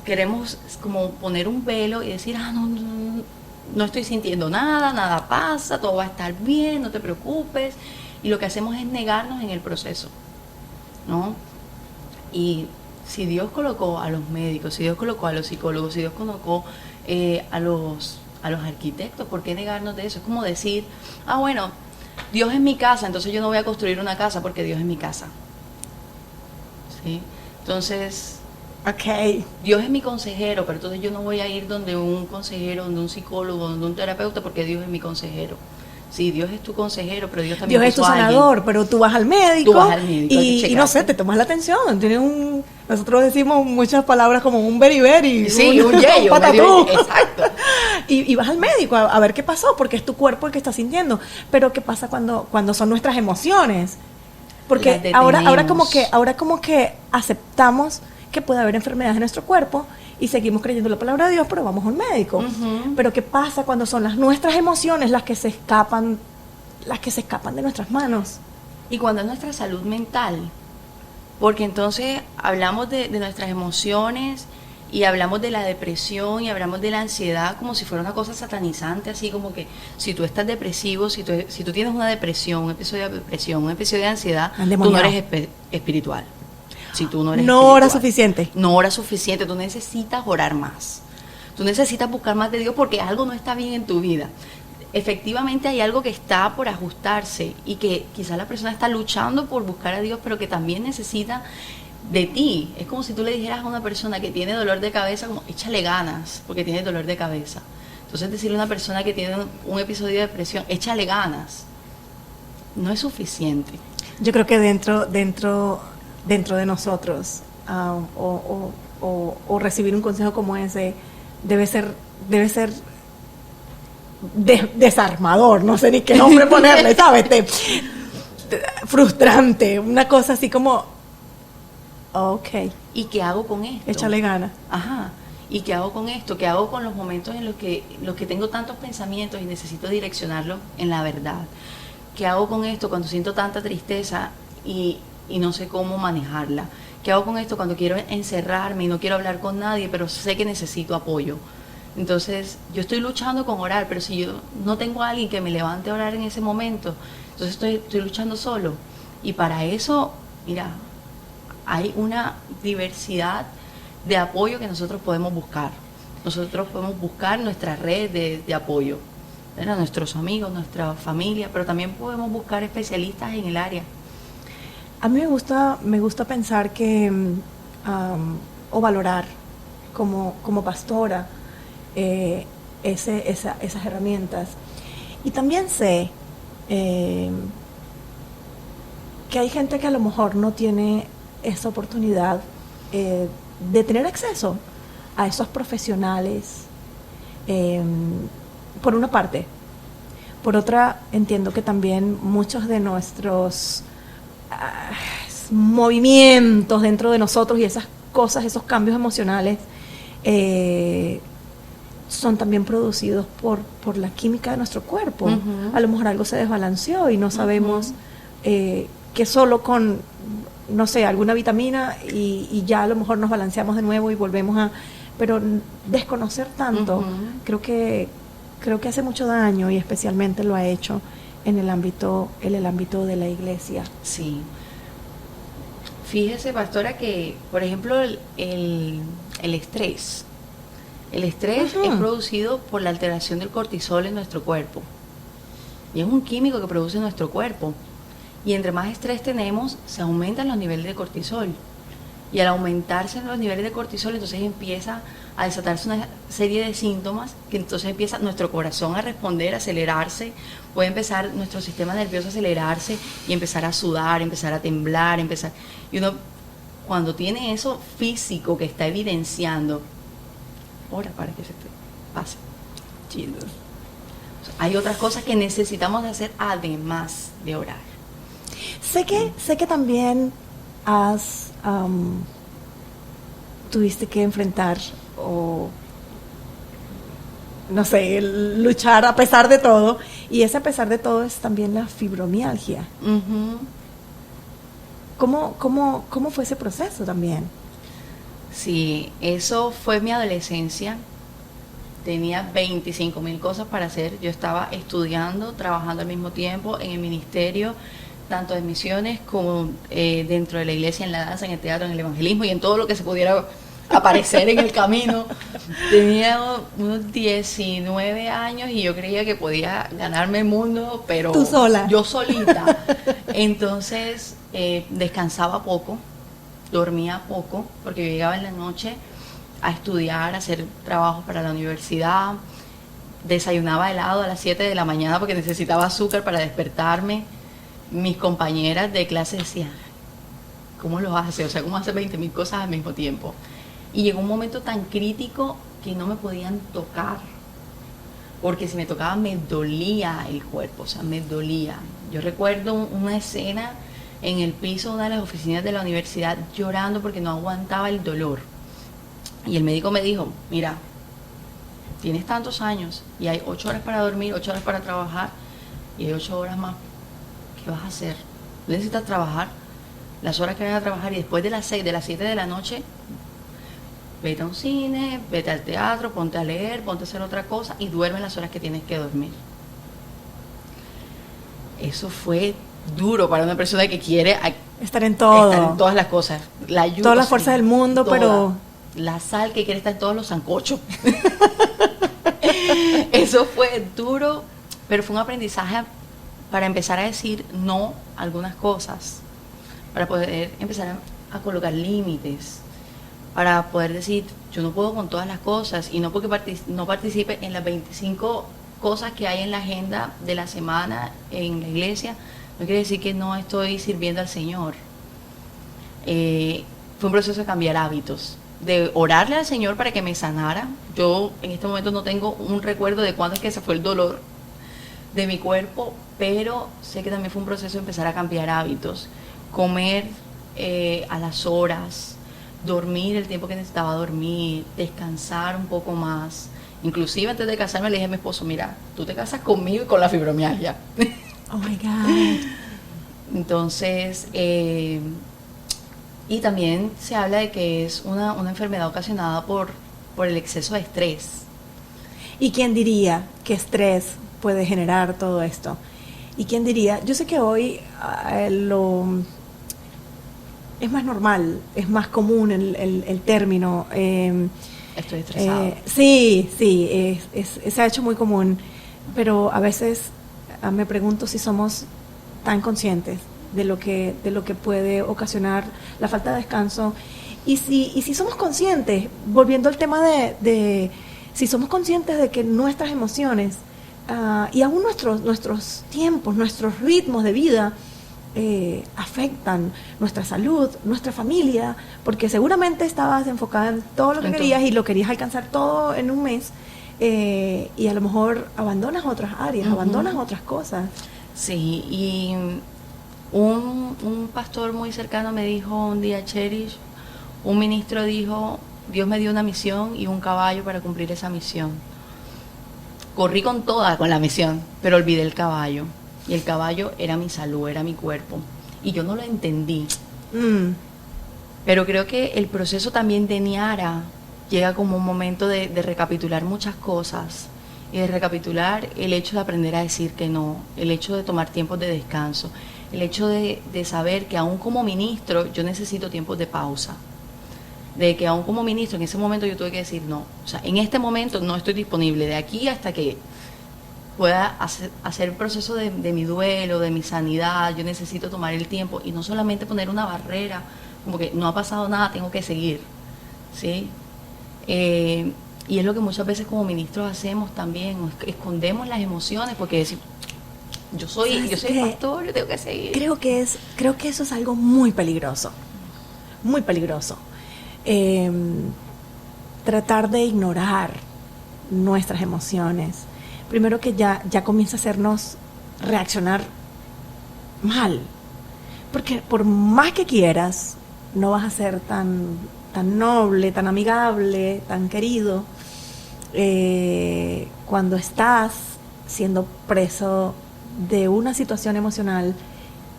queremos como poner un velo y decir, no estoy sintiendo nada pasa, todo va a estar bien, no te preocupes, y lo que hacemos es negarnos en el proceso, ¿no? Y si Dios colocó a los médicos, si Dios colocó a los psicólogos, si Dios colocó a los arquitectos, ¿por qué negarnos de eso? Es como decir, bueno, Dios es mi casa, entonces yo no voy a construir una casa porque Dios es mi casa. ¿Sí? Entonces, Okay. Dios es mi consejero, pero entonces yo no voy a ir donde un consejero, donde un psicólogo, donde un terapeuta, porque Dios es mi consejero. Sí, Dios es tu consejero, pero Dios también Dios es tu sanador, pero tú vas al médico, y no sé, te tomas la atención. Nosotros decimos muchas palabras como un beriberi, sí, un yeyo, patatú. Exacto. y vas al médico a ver qué pasó, porque es tu cuerpo el que está sintiendo. Pero ¿qué pasa cuando son nuestras emociones? Porque ahora como que aceptamos que puede haber enfermedades en nuestro cuerpo y seguimos creyendo la palabra de Dios, pero vamos a un médico. Pero ¿qué pasa cuando son nuestras emociones las que se escapan de nuestras manos? Y cuando es nuestra salud mental, porque entonces hablamos de nuestras emociones y hablamos de la depresión y hablamos de la ansiedad como si fuera una cosa satanizante, así como que si tú estás depresivo, si tú tienes una depresión, un episodio de depresión, un episodio de ansiedad, tú no eres espiritual. Si tú no eres no espiritual, oras suficiente. No oras suficiente, tú necesitas orar más. Tú necesitas buscar más de Dios porque algo no está bien en tu vida. Efectivamente hay algo que está por ajustarse y que quizás la persona está luchando por buscar a Dios, pero que también necesita de ti. Es como si tú le dijeras a una persona que tiene dolor de cabeza, como échale ganas, porque tiene dolor de cabeza. Entonces decirle a una persona que tiene un episodio de depresión, échale ganas, no es suficiente. Yo creo que dentro de nosotros, o recibir un consejo como ese, debe ser desarmador, no sé ni qué nombre ponerle, ¿sabes? Frustrante, una cosa así como, ok. ¿Y qué hago con esto? Échale ganas. Ajá. ¿Y qué hago con esto? ¿Qué hago con los momentos en los que tengo tantos pensamientos y necesito direccionarlos en la verdad? ¿Qué hago con esto cuando siento tanta tristeza y no sé cómo manejarla? ¿Qué hago con esto cuando quiero encerrarme y no quiero hablar con nadie, pero sé que necesito apoyo? Entonces, yo estoy luchando con orar, pero si yo no tengo a alguien que me levante a orar en ese momento, entonces estoy luchando solo. Y para eso, mira, hay una diversidad de apoyo que nosotros podemos buscar. Nosotros podemos buscar nuestra red de apoyo, ¿verdad? Nuestros amigos, nuestra familia, pero también podemos buscar especialistas en el área. A mí me gusta pensar que, o valorar como pastora, esas herramientas. Y también sé que hay gente que a lo mejor no tiene esa oportunidad de tener acceso a esos profesionales, por una parte. Por otra, entiendo que también muchos de nuestros movimientos dentro de nosotros y esas cosas, esos cambios emocionales, son también producidos por la química de nuestro cuerpo. Uh-huh. A lo mejor algo se desbalanceó y no sabemos que solo con, no sé, alguna vitamina y ya a lo mejor nos balanceamos de nuevo y volvemos a... Pero desconocer tanto, creo que hace mucho daño, y especialmente lo ha hecho en el ámbito de la iglesia. Sí. Fíjese, pastora, que, por ejemplo, el estrés. El estrés es producido por la alteración del cortisol en nuestro cuerpo. Y es un químico que produce nuestro cuerpo. Y entre más estrés tenemos, se aumentan los niveles de cortisol. Y al aumentarse los niveles de cortisol, entonces empieza a desatarse una serie de síntomas, que entonces empieza nuestro corazón a responder, a acelerarse, puede empezar nuestro sistema nervioso a acelerarse y empezar a sudar, empezar a temblar, y uno, cuando tiene eso físico que está evidenciando, ora para que se te pase. Hay otras cosas que necesitamos de hacer además de orar. Sé que también tuviste que enfrentar o no sé, luchar a pesar de todo, y ese a pesar de todo es también la fibromialgia. Uh-huh. ¿Cómo fue ese proceso también? Sí, eso fue mi adolescencia. Tenía 25,000 cosas para hacer. Yo estaba estudiando, trabajando al mismo tiempo en el ministerio, tanto de misiones como dentro de la iglesia, en la danza, en el teatro, en el evangelismo y en todo lo que se pudiera aparecer en el camino. Tenía unos 19 años y yo creía que podía ganarme el mundo, pero ¿tú sola? Yo solita. Entonces descansaba poco, dormía poco, porque yo llegaba en la noche a estudiar, a hacer trabajos para la universidad, desayunaba helado a las 7 de la mañana porque necesitaba azúcar para despertarme. Mis compañeras de clase decían, ¿cómo lo hace? O sea, ¿cómo hace 20,000 cosas al mismo tiempo? Y llegó un momento tan crítico que no me podían tocar, porque si me tocaban me dolía el cuerpo, o sea, me dolía. Yo recuerdo una escena en el piso de una de las oficinas de la universidad llorando porque no aguantaba el dolor. Y el médico me dijo, mira, tienes tantos años y hay 8 horas para dormir, 8 horas para trabajar y hay 8 horas más. ¿Qué vas a hacer? Necesitas trabajar las horas que vayas a trabajar y después de las 6, de las 7 de la noche, Vete a un cine, vete al teatro, ponte a leer, ponte a hacer otra cosa y duerme las horas que tienes que dormir. Eso fue duro para una persona que quiere estar en todo. Estar en todas las cosas. La ayuda, todas las fuerzas del mundo, toda. pero... La sal que quiere estar en todos los sancochos. Eso fue duro, pero fue un aprendizaje para empezar a decir no a algunas cosas, para poder empezar a colocar límites, para poder decir, yo no puedo con todas las cosas, y no porque no participe en las 25 cosas que hay en la agenda de la semana en la iglesia, no quiere decir que no estoy sirviendo al Señor. Fue un proceso de cambiar hábitos, de orarle al Señor para que me sanara. Yo en este momento no tengo un recuerdo de cuándo es que se fue el dolor de mi cuerpo, pero sé que también fue un proceso de empezar a cambiar hábitos, comer a las horas, dormir el tiempo que necesitaba dormir, descansar un poco más. Inclusive antes de casarme le dije a mi esposo, mira, tú te casas conmigo y con la fibromialgia. Oh my God. Entonces, y también se habla de que es una enfermedad ocasionada por el exceso de estrés. ¿Y quién diría que estrés puede generar todo esto? ¿Y quién diría? Yo sé que hoy es más normal, es más común el término. Estoy estresado. Sí, se ha hecho muy común, pero a veces me pregunto si somos tan conscientes de lo que puede ocasionar la falta de descanso, y si somos conscientes, volviendo al tema de si somos conscientes de que nuestras emociones y aún nuestros tiempos, nuestros ritmos de vida afectan nuestra salud, nuestra familia, porque seguramente estabas enfocada en todo lo que querías y lo querías alcanzar todo en un mes, y a lo mejor abandonas otras áreas, abandonas otras cosas. Sí, y un pastor muy cercano me dijo un día, Cherish, un ministro dijo, Dios me dio una misión y un caballo para cumplir esa misión. Corrí con la misión, pero olvidé el caballo. Y el caballo era mi salud, era mi cuerpo. Y yo no lo entendí. Pero creo que el proceso también de Niara llega como un momento de recapitular muchas cosas. Y de recapitular el hecho de aprender a decir que no, el hecho de tomar tiempos de descanso, el hecho de saber que aún como ministro yo necesito tiempos de pausa. De que aún como ministro en ese momento yo tuve que decir no. O sea, en este momento no estoy disponible. De aquí hasta que pueda hacer el proceso de mi duelo, de mi sanidad, yo necesito tomar el tiempo y no solamente poner una barrera, como que no ha pasado nada, tengo que seguir, ¿sí? Y es lo que muchas veces como ministros hacemos también, escondemos las emociones porque decimos, yo soy el pastor, yo tengo que seguir. Creo que eso es algo muy peligroso, muy peligroso. Tratar de ignorar nuestras emociones, primero que ya comienza a hacernos reaccionar mal, porque por más que quieras, no vas a ser tan noble, tan amigable, tan querido, cuando estás siendo preso de una situación emocional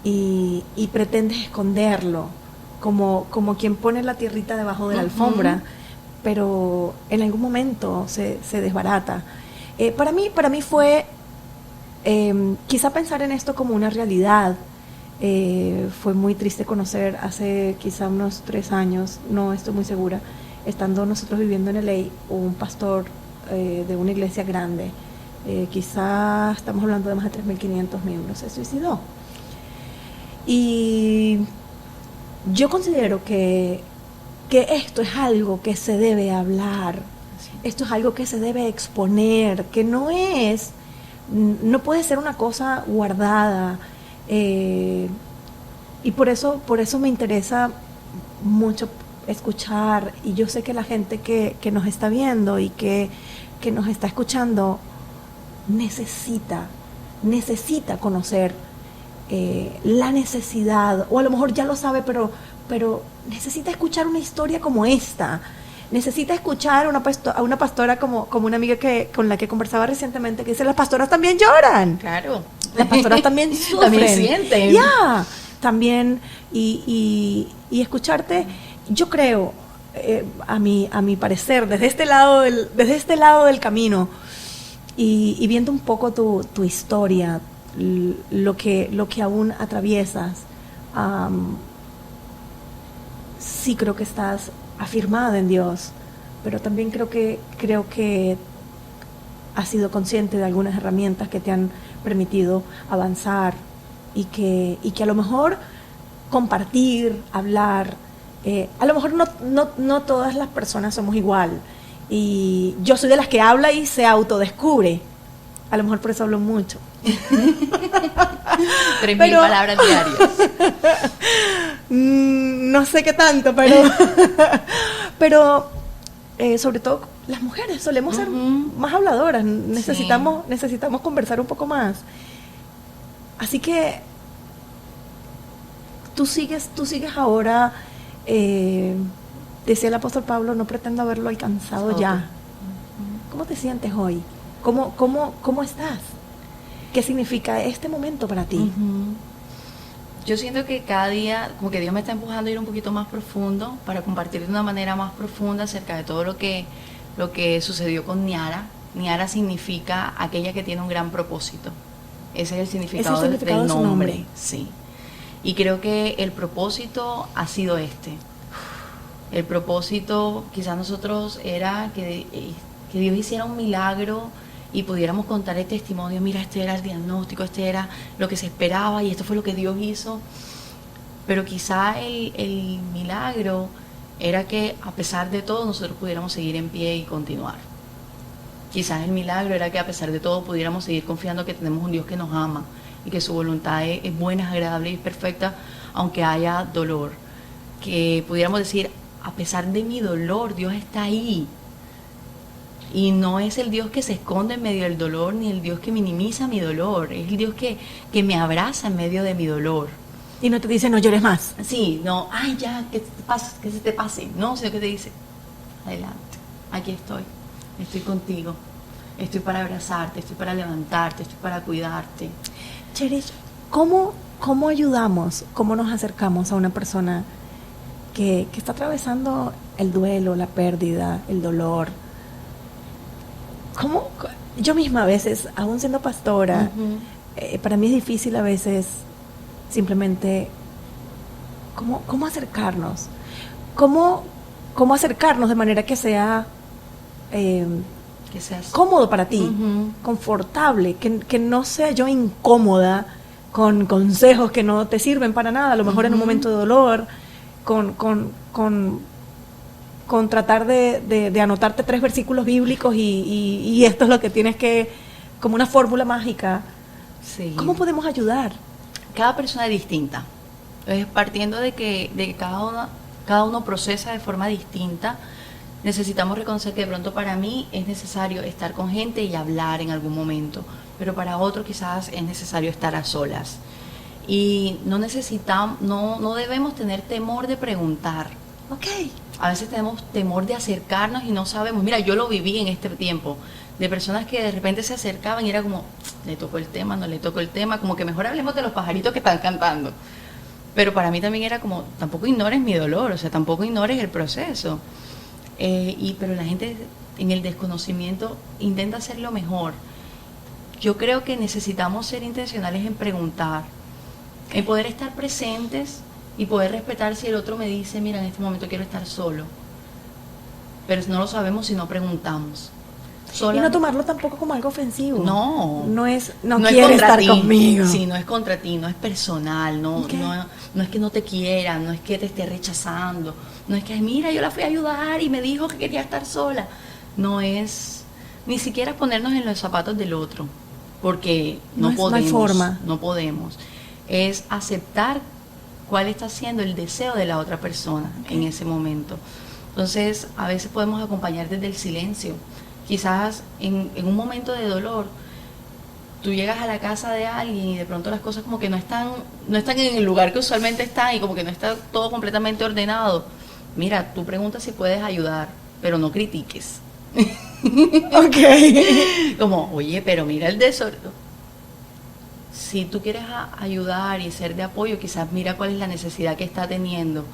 y pretendes esconderlo, como quien pone la tierrita debajo de la alfombra, pero en algún momento se desbarata. Para mí fue quizá pensar en esto como una realidad. Fue muy triste conocer hace quizá unos 3 años, no estoy muy segura, estando nosotros viviendo en LA, un pastor de una iglesia grande, quizá estamos hablando de más de 3.500 miembros, se suicidó. Y yo considero que esto es algo que se debe hablar, esto es algo que se debe exponer, que no puede ser una cosa guardada. Y por eso me interesa mucho escuchar, y yo sé que la gente que nos está viendo y que nos está escuchando necesita conocer la necesidad, o a lo mejor ya lo sabe, pero necesita escuchar una historia como esta, necesita escuchar a una pastora como una amiga con la que conversaba recientemente, que dice, las pastoras también lloran. Claro. Las pastoras también sufren. También sienten. También. Y escucharte, yo creo, a mi parecer, desde este lado del camino, y viendo un poco tu historia, lo que aún atraviesas, sí creo que estás afirmada en Dios, pero también creo que has sido consciente de algunas herramientas que te han permitido avanzar, y que a lo mejor compartir, hablar, a lo mejor no todas las personas somos igual, y yo soy de las que habla y se autodescubre, a lo mejor por eso hablo mucho. 3.000 palabras diarias. No sé qué tanto, pero sobre todo las mujeres solemos ser más habladoras, necesitamos conversar un poco más. Así que tú sigues ahora, decía el apóstol Pablo, no pretendo haberlo alcanzado ya. ¿Cómo te sientes hoy? ¿Cómo estás? ¿Qué significa este momento para ti? Yo siento que cada día como que Dios me está empujando a ir un poquito más profundo, para compartir de una manera más profunda acerca de todo lo que sucedió con Niara. Niara significa aquella que tiene un gran propósito. Ese es el significado, del de su nombre. Sí. Y creo que el propósito ha sido este. El propósito quizás nosotros era que Dios hiciera un milagro y pudiéramos contar el testimonio. Mira, este era el diagnóstico, este era lo que se esperaba y esto fue lo que Dios hizo. Pero quizá el milagro era que a pesar de todo nosotros pudiéramos seguir en pie y continuar. Quizás el milagro era que a pesar de todo pudiéramos seguir confiando que tenemos un Dios que nos ama y que su voluntad es buena, es agradable y es perfecta, aunque haya dolor. Que pudiéramos decir, a pesar de mi dolor, Dios está ahí. Y no es el Dios que se esconde en medio del dolor, ni el Dios que minimiza mi dolor. Es el Dios que me abraza en medio de mi dolor. Y no te dice, no llores más. Sí, no, ay ya, que se te pase. No, sino que te dice, adelante, aquí estoy contigo. Estoy para abrazarte, estoy para levantarte, estoy para cuidarte. Cherish, ¿cómo ayudamos, cómo nos acercamos a una persona que está atravesando el duelo, la pérdida, el dolor? ¿Cómo? Yo misma a veces, aún siendo pastora, para mí es difícil a veces simplemente cómo acercarnos. ¿Cómo acercarnos de manera que sea cómodo para ti, confortable, que no sea yo incómoda con consejos que no te sirven para nada, a lo mejor en un momento de dolor, con tratar de anotarte 3 versículos bíblicos y esto es lo que tienes que, como una fórmula mágica. Sí. ¿Cómo podemos ayudar? Cada persona es distinta. Entonces, partiendo de que cada uno procesa de forma distinta, necesitamos reconocer que de pronto para mí es necesario estar con gente y hablar en algún momento, pero para otro quizás es necesario estar a solas. Y no debemos tener temor de preguntar. Okay. A veces tenemos temor de acercarnos y no sabemos. Mira, yo lo viví en este tiempo, de personas que de repente se acercaban y era como, le tocó el tema, no le tocó el tema, como que mejor hablemos de los pajaritos que están cantando. Pero para mí también era como, tampoco ignores mi dolor, o sea, tampoco ignores el proceso. Pero la gente en el desconocimiento intenta hacerlo mejor. Yo creo que necesitamos ser intencionales en preguntar, en poder estar presentes y poder respetar si el otro me dice, mira, en este momento quiero estar solo. Pero no lo sabemos si no preguntamos. Y no tomarlo tampoco como algo ofensivo. No quiere estar conmigo. Sí, no es contra ti, no es personal, no es que no te quiera, no es que te esté rechazando, no es que, mira, yo la fui a ayudar y me dijo que quería estar sola. No es ni siquiera ponernos en los zapatos del otro, porque no podemos. No hay forma. No podemos. Es aceptar cuál está siendo el deseo de la otra persona en ese momento. Entonces, a veces podemos acompañar desde el silencio. Quizás en un momento de dolor, tú llegas a la casa de alguien y de pronto las cosas como que no están en el lugar que usualmente están y como que no está todo completamente ordenado. Mira, tú preguntas si puedes ayudar, pero no critiques. Okay. Como, oye, pero mira el desorden. Si tú quieres ayudar y ser de apoyo, quizás mira cuál es la necesidad que está teniendo.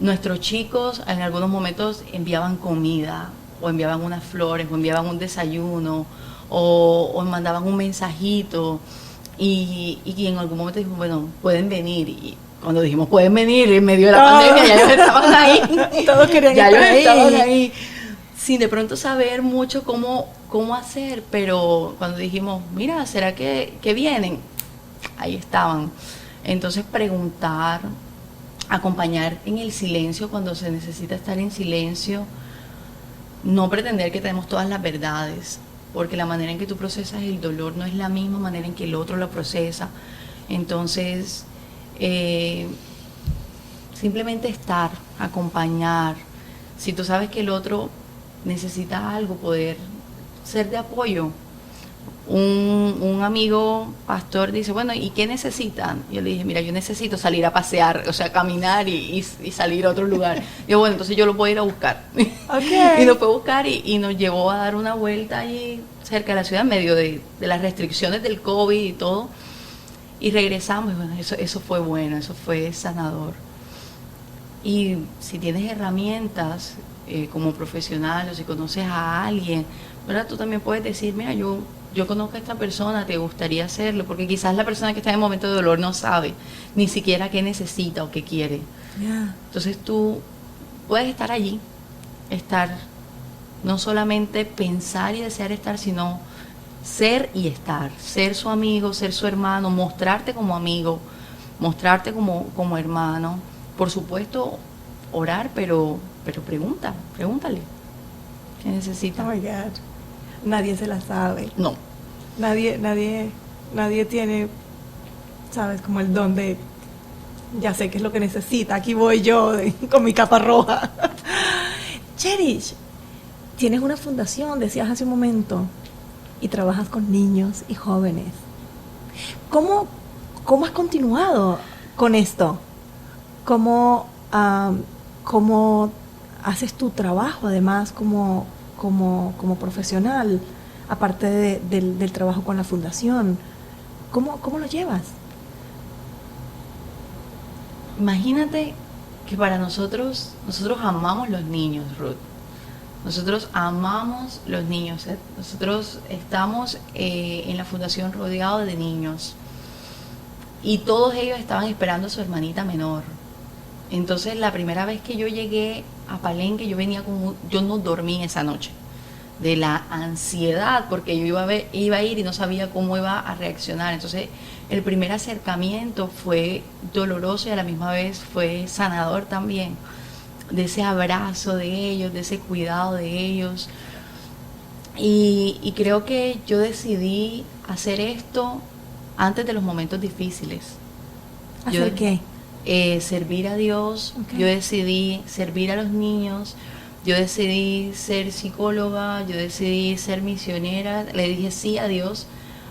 Nuestros chicos en algunos momentos enviaban comida, o enviaban unas flores, o enviaban un desayuno, o mandaban un mensajito, y en algún momento dijimos, bueno, pueden venir. Y cuando dijimos pueden venir, en medio de la pandemia, ya ellos estaban ahí. Todos querían ya estar ellos ahí. estaban ahí. Sin de pronto saber mucho cómo hacer, pero cuando dijimos, mira, ¿será que vienen? Ahí estaban. Entonces preguntar, acompañar en el silencio cuando se necesita estar en silencio, no pretender que tenemos todas las verdades, porque la manera en que tú procesas el dolor no es la misma manera en que el otro lo procesa. Entonces, simplemente estar, acompañar. Si tú sabes que el otro necesita algo, poder ser de apoyo. Un amigo pastor dice, bueno, ¿y qué necesitan? Yo le dije, mira, yo necesito salir a pasear, o sea, caminar y salir a otro lugar. Yo, bueno, entonces yo lo voy a ir a buscar. Okay. Y lo fue a buscar y nos llevó a dar una vuelta allí cerca de la ciudad, en medio de las restricciones del COVID y todo. Y regresamos, y bueno, eso fue bueno, eso fue sanador. Y si tienes herramientas como profesional, o si conoces a alguien, ¿verdad? Tú también puedes decir, mira, yo conozco a esta persona, te gustaría hacerlo, porque quizás la persona que está en momento de dolor no sabe ni siquiera qué necesita o qué quiere. Yeah. Entonces tú puedes estar allí, no solamente pensar y desear estar, sino ser y estar, ser su amigo, ser su hermano, mostrarte como amigo, mostrarte como hermano. Por supuesto, orar, pero pregúntale qué necesita. Oh my God. Nadie se la sabe. No. Nadie tiene, sabes, como el don de, ya sé qué es lo que necesita, aquí voy yo con mi capa roja. Cherish, tienes una fundación, decías hace un momento, y trabajas con niños y jóvenes. ¿Cómo has continuado con esto? ¿Cómo haces tu trabajo además como profesional, aparte del trabajo con la fundación? ¿Cómo lo llevas? Imagínate que para nosotros amamos los niños, Ruth. Nosotros amamos los niños. Nosotros estamos en la fundación rodeados de niños. Y todos ellos estaban esperando a su hermanita menor. Entonces, la primera vez que yo llegué a Palenque, yo no dormí esa noche de la ansiedad, porque yo iba a ir y no sabía cómo iba a reaccionar. Entonces, el primer acercamiento fue doloroso y a la misma vez fue sanador también, de ese abrazo de ellos, de ese cuidado de ellos. Y creo que yo decidí hacer esto antes de los momentos difíciles. ¿Hacer qué? Servir a Dios. Okay. Yo decidí servir a los niños, yo decidí ser psicóloga, yo decidí ser misionera. Le dije sí a Dios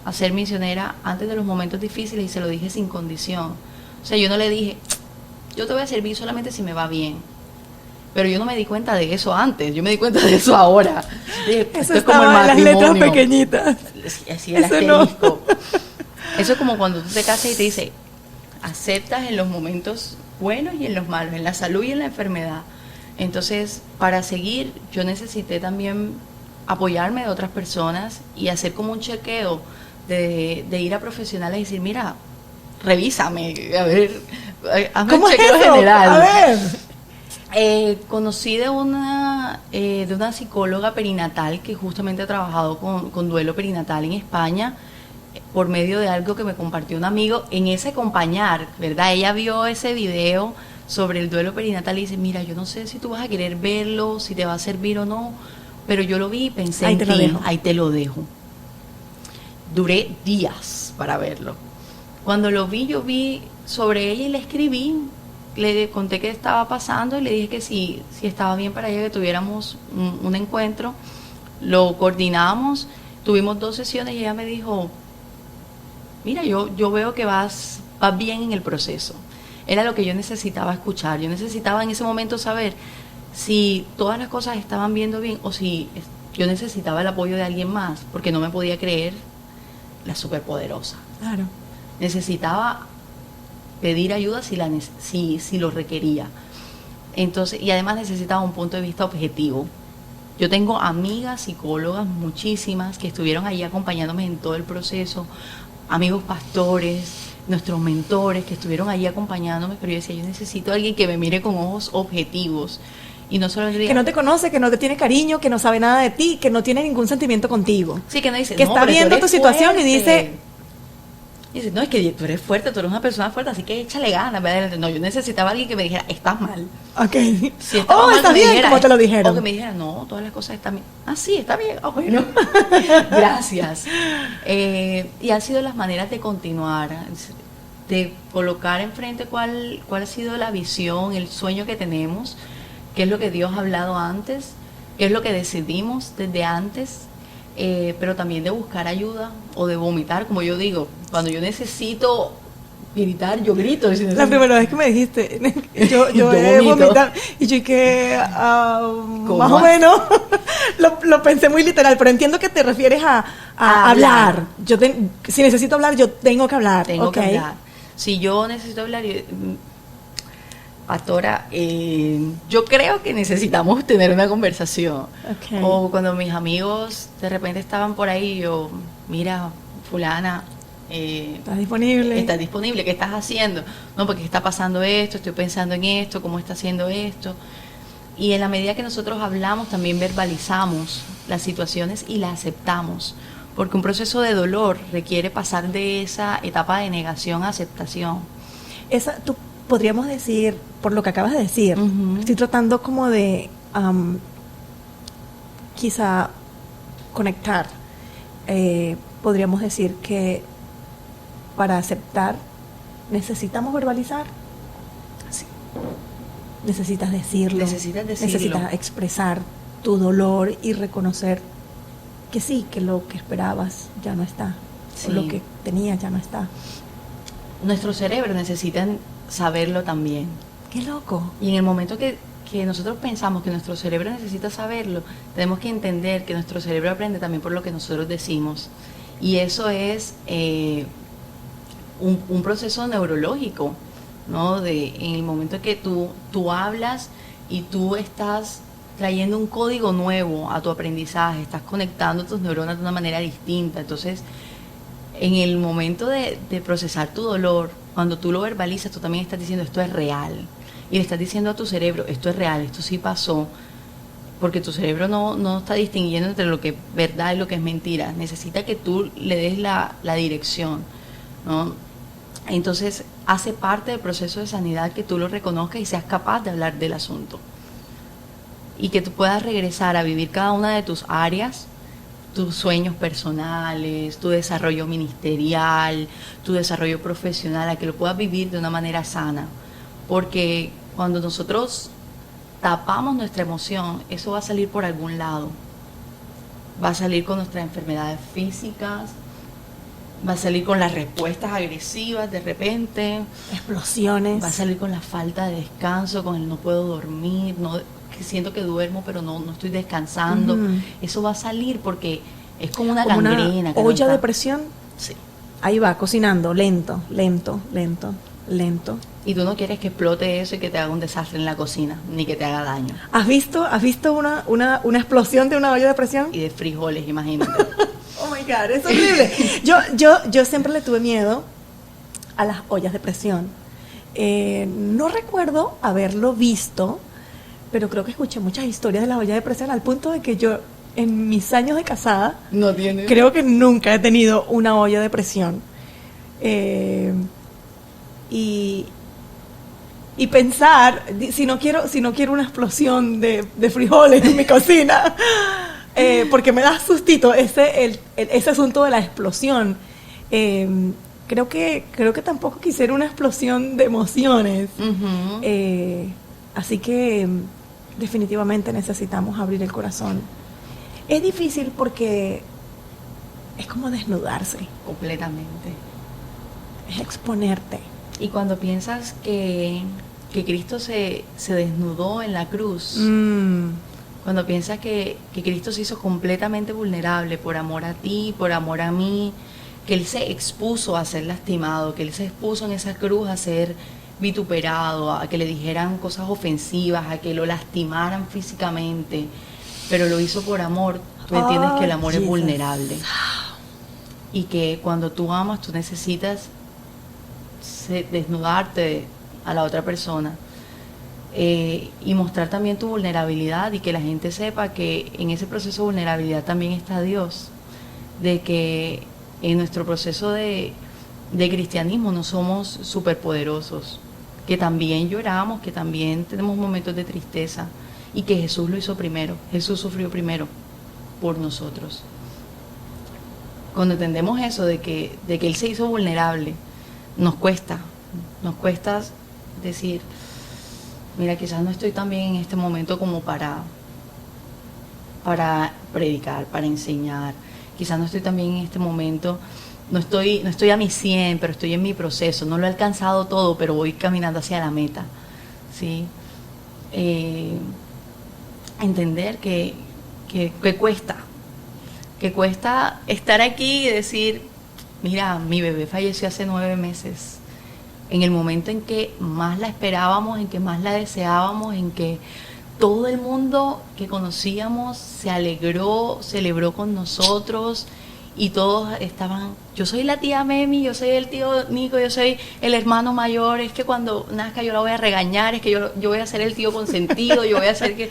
a ser misionera antes de los momentos difíciles y se lo dije sin condición. O sea, yo no le dije, yo te voy a servir solamente si me va bien. Pero yo no me di cuenta de eso antes, yo me di cuenta de eso ahora. Dije, eso es como el matrimonio. Las letras pequeñitas. Así el asterisco. No. Eso es como cuando tú te casas y te dice, aceptas en los momentos buenos y en los malos, en la salud y en la enfermedad. Entonces, para seguir, yo necesité también apoyarme de otras personas y hacer como un chequeo de ir a profesionales y decir, mira, revísame, a ver, hazme un chequeo general. A ver. Conocí de una psicóloga perinatal que justamente ha trabajado con duelo perinatal en España, por medio de algo que me compartió un amigo. En ese acompañar, ¿verdad? Ella vio ese video sobre el duelo perinatal y dice, mira, yo no sé si tú vas a querer verlo, si te va a servir o no, pero yo lo vi y pensé en ti, ahí te lo dejo. Duré días para verlo. Cuando lo vi, yo vi sobre ella y le escribí, le conté qué estaba pasando y le dije que si estaba bien para ella que tuviéramos un encuentro. Lo coordinamos, tuvimos 2 sesiones y ella me dijo, mira, yo veo que vas bien en el proceso. Era lo que yo necesitaba escuchar. Yo necesitaba en ese momento saber si todas las cosas estaban viendo bien o si yo necesitaba el apoyo de alguien más, porque no me podía creer la superpoderosa. Claro. Necesitaba pedir ayuda si lo requería. Entonces, y además necesitaba un punto de vista objetivo. Yo tengo amigas psicólogas, muchísimas, que estuvieron ahí acompañándome en todo el proceso, amigos pastores, nuestros mentores que estuvieron ahí acompañándome, pero yo decía, yo necesito a alguien que me mire con ojos objetivos. Y no solo que no te conoce, que no te tiene cariño, que no sabe nada de ti, que no tiene ningún sentimiento contigo. Sí, que no dice, que no, está pero viendo tú tu eres situación fuerte. y dice, No, es que tú eres fuerte, tú eres una persona fuerte, así que échale ganas. ¿Verdad? No, yo necesitaba a alguien que me dijera, estás mal. ok, Si estaba mal, está que me bien, dijera, como te lo dijeron. O que me dijera, no, todas las cosas están bien. Ah, sí, está bien. Ah, bueno. Gracias. Y han sido las maneras de continuar, de colocar enfrente cuál ha sido la visión, el sueño que tenemos, qué es lo que Dios ha hablado antes, qué es lo que decidimos desde antes, pero también de buscar ayuda o de vomitar, como yo digo. Cuando yo necesito gritar, yo grito. La primera vez que me dijiste, yo Yo he vomito. vomitado, y yo que ¿Cómo? más o menos lo pensé muy literal, pero entiendo que te refieres a hablar. Si necesito hablar, yo tengo que hablar. Tengo ok. que hablar. Si yo necesito hablar, pastora, yo creo que necesitamos tener una conversación. Ok. O cuando mis amigos de repente estaban por ahí, yo, mira, fulana, ¿Estás disponible? ¿estás disponible? ¿Qué estás haciendo? No, porque está pasando esto, estoy pensando en esto, cómo está haciendo esto. Y en la medida que nosotros hablamos, también verbalizamos las situaciones y las aceptamos. Porque un proceso de dolor requiere pasar de esa etapa de negación a aceptación. Tú podríamos decir, por lo que acabas de decir, Ujú. estoy tratando como de quizá conectar. Podríamos decir que para aceptar necesitamos verbalizar. Sí. Necesitas decirlo. Necesitas decirlo. Necesitas expresar tu dolor y reconocer que sí, que lo que esperabas ya no está. Sí. O lo que tenías ya no está. Nuestros cerebros necesitan saberlo también. ¡Qué loco! Y en el momento que nosotros pensamos que nuestro cerebro necesita saberlo, tenemos que entender que nuestro cerebro aprende también por lo que nosotros decimos. Y eso es un proceso neurológico, ¿no? En el momento que tú hablas y tú estás trayendo un código nuevo a tu aprendizaje, estás conectando tus neuronas de una manera distinta. Entonces, en el momento de procesar tu dolor, cuando tú lo verbalizas, tú también estás diciendo esto es real. Y le estás diciendo a tu cerebro, esto es real, esto sí pasó. Porque tu cerebro no está distinguiendo entre lo que es verdad y lo que es mentira. Necesita que tú le des la dirección, ¿no? Entonces, hace parte del proceso de sanidad que tú lo reconozcas y seas capaz de hablar del asunto. Y que tú puedas regresar a vivir cada una de tus áreas, tus sueños personales, tu desarrollo ministerial, tu desarrollo profesional, a que lo puedas vivir de una manera sana. Porque cuando nosotros tapamos nuestra emoción, eso va a salir por algún lado. Va a salir con nuestras enfermedades físicas, va a salir con las respuestas agresivas de repente, Explosiones. va a salir con la falta de descanso, con el no puedo dormir, que siento que duermo pero no estoy descansando. Ujú. Eso va a salir porque es como una Como gangrena. una que no olla está- de presión. Sí. Ahí va, cocinando, lento, lento, lento, lento. Y tú no quieres que explote eso y que te haga un desastre en la cocina, ni que te haga daño. ¿Has visto una explosión de una olla de presión? Y de frijoles, imagínate. Oh my God, es horrible. Yo siempre le tuve miedo a las ollas de presión. No recuerdo haberlo visto, pero creo que escuché muchas historias de las ollas de presión al punto de que yo, en mis años de casada, No tiene. creo que nunca he tenido una olla de presión. Y pensar, si no quiero una explosión de frijoles en mi cocina, porque me da sustito ese asunto de la explosión. Creo que tampoco quisiera una explosión de emociones. Ujú. Así que definitivamente necesitamos abrir el corazón. Es difícil porque es como desnudarse, Completamente. es exponerte. Y cuando piensas que Cristo se desnudó en la cruz, cuando piensas que Cristo se hizo completamente vulnerable por amor a ti, por amor a mí, que Él se expuso a ser lastimado, que Él se expuso en esa cruz a ser vituperado, a que le dijeran cosas ofensivas, a que lo lastimaran físicamente, pero lo hizo por amor. Tú entiendes que el amor es vulnerable y que cuando tú amas tú necesitas desnudarte a la otra persona, y mostrar también tu vulnerabilidad, y que la gente sepa que en ese proceso de vulnerabilidad también está Dios, de que en nuestro proceso de cristianismo no somos superpoderosos, que también lloramos, que también tenemos momentos de tristeza, y que Jesús lo hizo primero, Jesús sufrió primero por nosotros. Cuando entendemos eso de que Él se hizo vulnerable, nos cuesta decir, mira, quizás no estoy tan bien en este momento como para predicar, para enseñar, quizás no estoy tan bien en este momento, no estoy a mi 100, pero estoy en mi proceso, no lo he alcanzado todo, pero voy caminando hacia la meta, ¿sí? Entender que cuesta estar aquí y decir, mira, mi bebé falleció hace 9 meses, en el momento en que más la esperábamos, en que más la deseábamos, en que todo el mundo que conocíamos se alegró, celebró con nosotros, y todos estaban, yo soy la tía Memi, yo soy el tío Nico, yo soy el hermano mayor, es que cuando nazca yo la voy a regañar, es que yo voy a ser el tío consentido, yo voy a hacer que...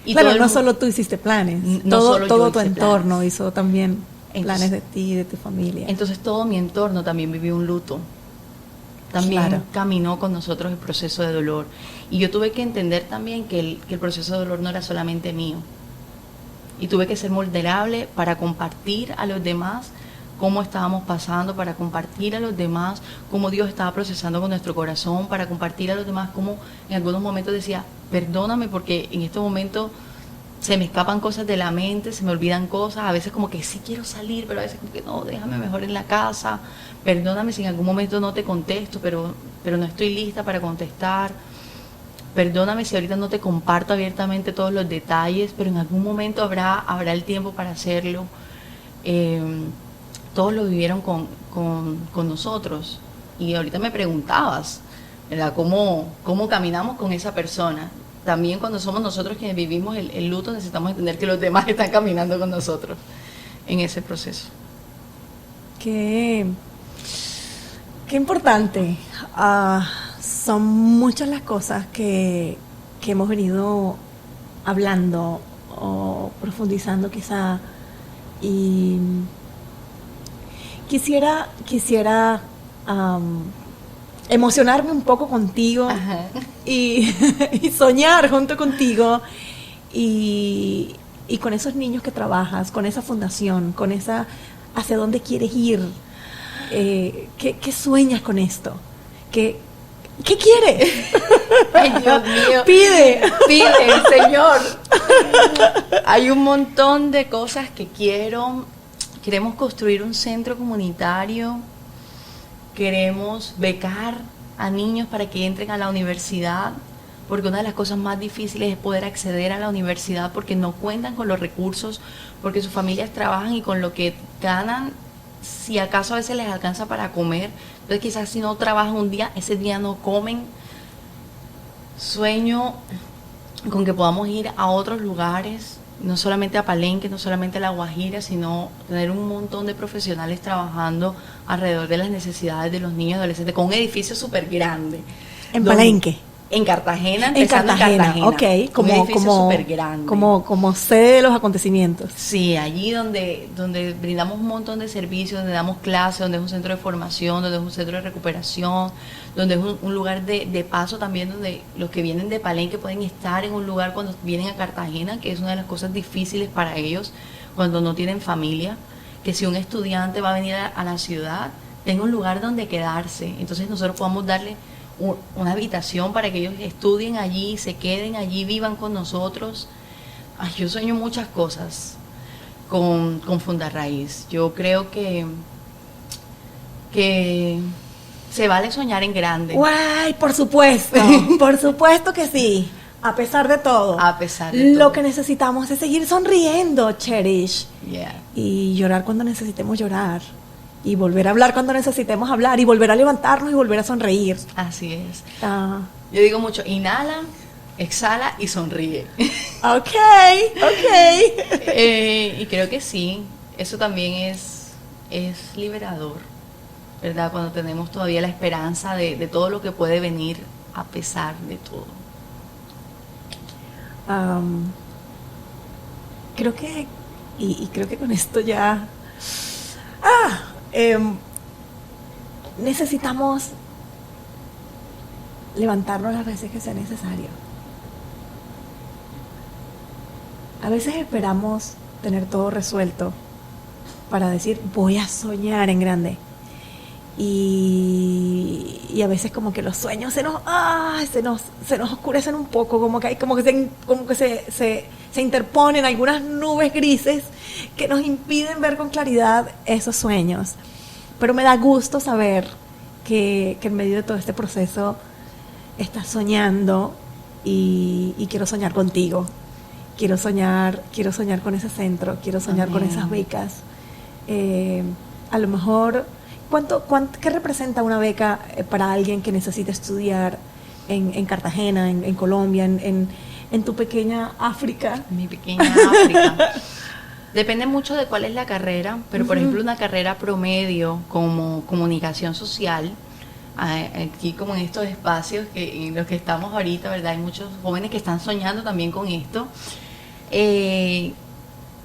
Y claro, no solo tú hiciste planes, todo tu entorno planes. Hizo también planes de ti, de tu familia. Entonces todo mi entorno también vivió un luto, también caminó con nosotros el proceso de dolor, y yo tuve que entender también que el proceso de dolor no era solamente mío, y tuve que ser vulnerable para compartir a los demás cómo estábamos pasando, para compartir a los demás cómo Dios estaba procesando con nuestro corazón, para compartir a los demás cómo en algunos momentos decía, perdóname porque en este momento se me escapan cosas de la mente, se me olvidan cosas, a veces como que sí quiero salir, pero a veces como que no, déjame mejor en la casa, perdóname si en algún momento no te contesto, pero no estoy lista para contestar, perdóname si ahorita no te comparto abiertamente todos los detalles, pero en algún momento habrá el tiempo para hacerlo. Todos lo vivieron con nosotros, y ahorita me preguntabas, ¿verdad? ¿Cómo caminamos con esa persona? También cuando somos nosotros quienes vivimos el luto, necesitamos entender que los demás están caminando con nosotros en ese proceso. Qué importante. Son muchas las cosas que hemos venido hablando o profundizando quizá, y quisiera emocionarme un poco contigo y soñar junto contigo y con esos niños que trabajas, con esa fundación, con esa hacia dónde quieres ir. ¿Qué sueñas con esto? ¿Qué quieres? Ay, Dios mío. Pide, Señor. Hay un montón de cosas que quiero. Queremos construir un centro comunitario, queremos becar a niños para que entren a la universidad, porque una de las cosas más difíciles es poder acceder a la universidad porque no cuentan con los recursos, porque sus familias trabajan y con lo que ganan, si acaso a veces les alcanza para comer, entonces quizás si no trabajan un día, ese día no comen. Sueño con que podamos ir a otros lugares, no solamente a Palenque, no solamente a La Guajira, sino tener un montón de profesionales trabajando alrededor de las necesidades de los niños y adolescentes, con un edificio súper grande. ¿En Palenque? En Cartagena, empezando en Cartagena. Ok, un edificio súper grande. Como sede de los acontecimientos. Sí, allí donde brindamos un montón de servicios, donde damos clases, donde es un centro de formación, donde es un centro de recuperación, donde es un lugar de paso también, donde los que vienen de Palenque pueden estar en un lugar cuando vienen a Cartagena, que es una de las cosas difíciles para ellos cuando no tienen familia, que si un estudiante va a venir a la ciudad, tenga un lugar donde quedarse, entonces nosotros podamos darle una habitación para que ellos estudien allí, se queden allí, vivan con nosotros. Ay, yo sueño muchas cosas con Fundarraíz. Yo creo que se vale soñar en grande. ¡Guay! Por supuesto, por supuesto que sí. A pesar de todo. A pesar de todo. Lo que necesitamos es seguir sonriendo, Cherish. Yeah. Y llorar cuando necesitemos llorar. y volver a hablar cuando necesitemos hablar y volver a levantarnos y volver a sonreír. Así es. Ah, Yo digo mucho, inhala, exhala y sonríe. ok. Y creo que sí, eso también es liberador, ¿verdad? Cuando tenemos todavía la esperanza de todo lo que puede venir a pesar de todo. Creo que, y creo que con esto ya... necesitamos levantarnos las veces que sea necesario. A veces esperamos tener todo resuelto para decir, voy a soñar en grande. Y a veces como que los sueños se nos oscurecen un poco, como que se interponen algunas nubes grises que nos impiden ver con claridad esos sueños. Pero me da gusto saber que en medio de todo este proceso estás soñando y quiero soñar contigo. Quiero soñar con ese centro, quiero soñar con esas becas. A lo mejor, ¿qué representa una beca para alguien que necesita estudiar en Cartagena, en Colombia, en tu pequeña África? Mi pequeña África. Depende mucho de cuál es la carrera, pero por ejemplo una carrera promedio como comunicación social, aquí como en estos espacios en los que estamos ahorita, ¿verdad? Hay muchos jóvenes que están soñando también con esto.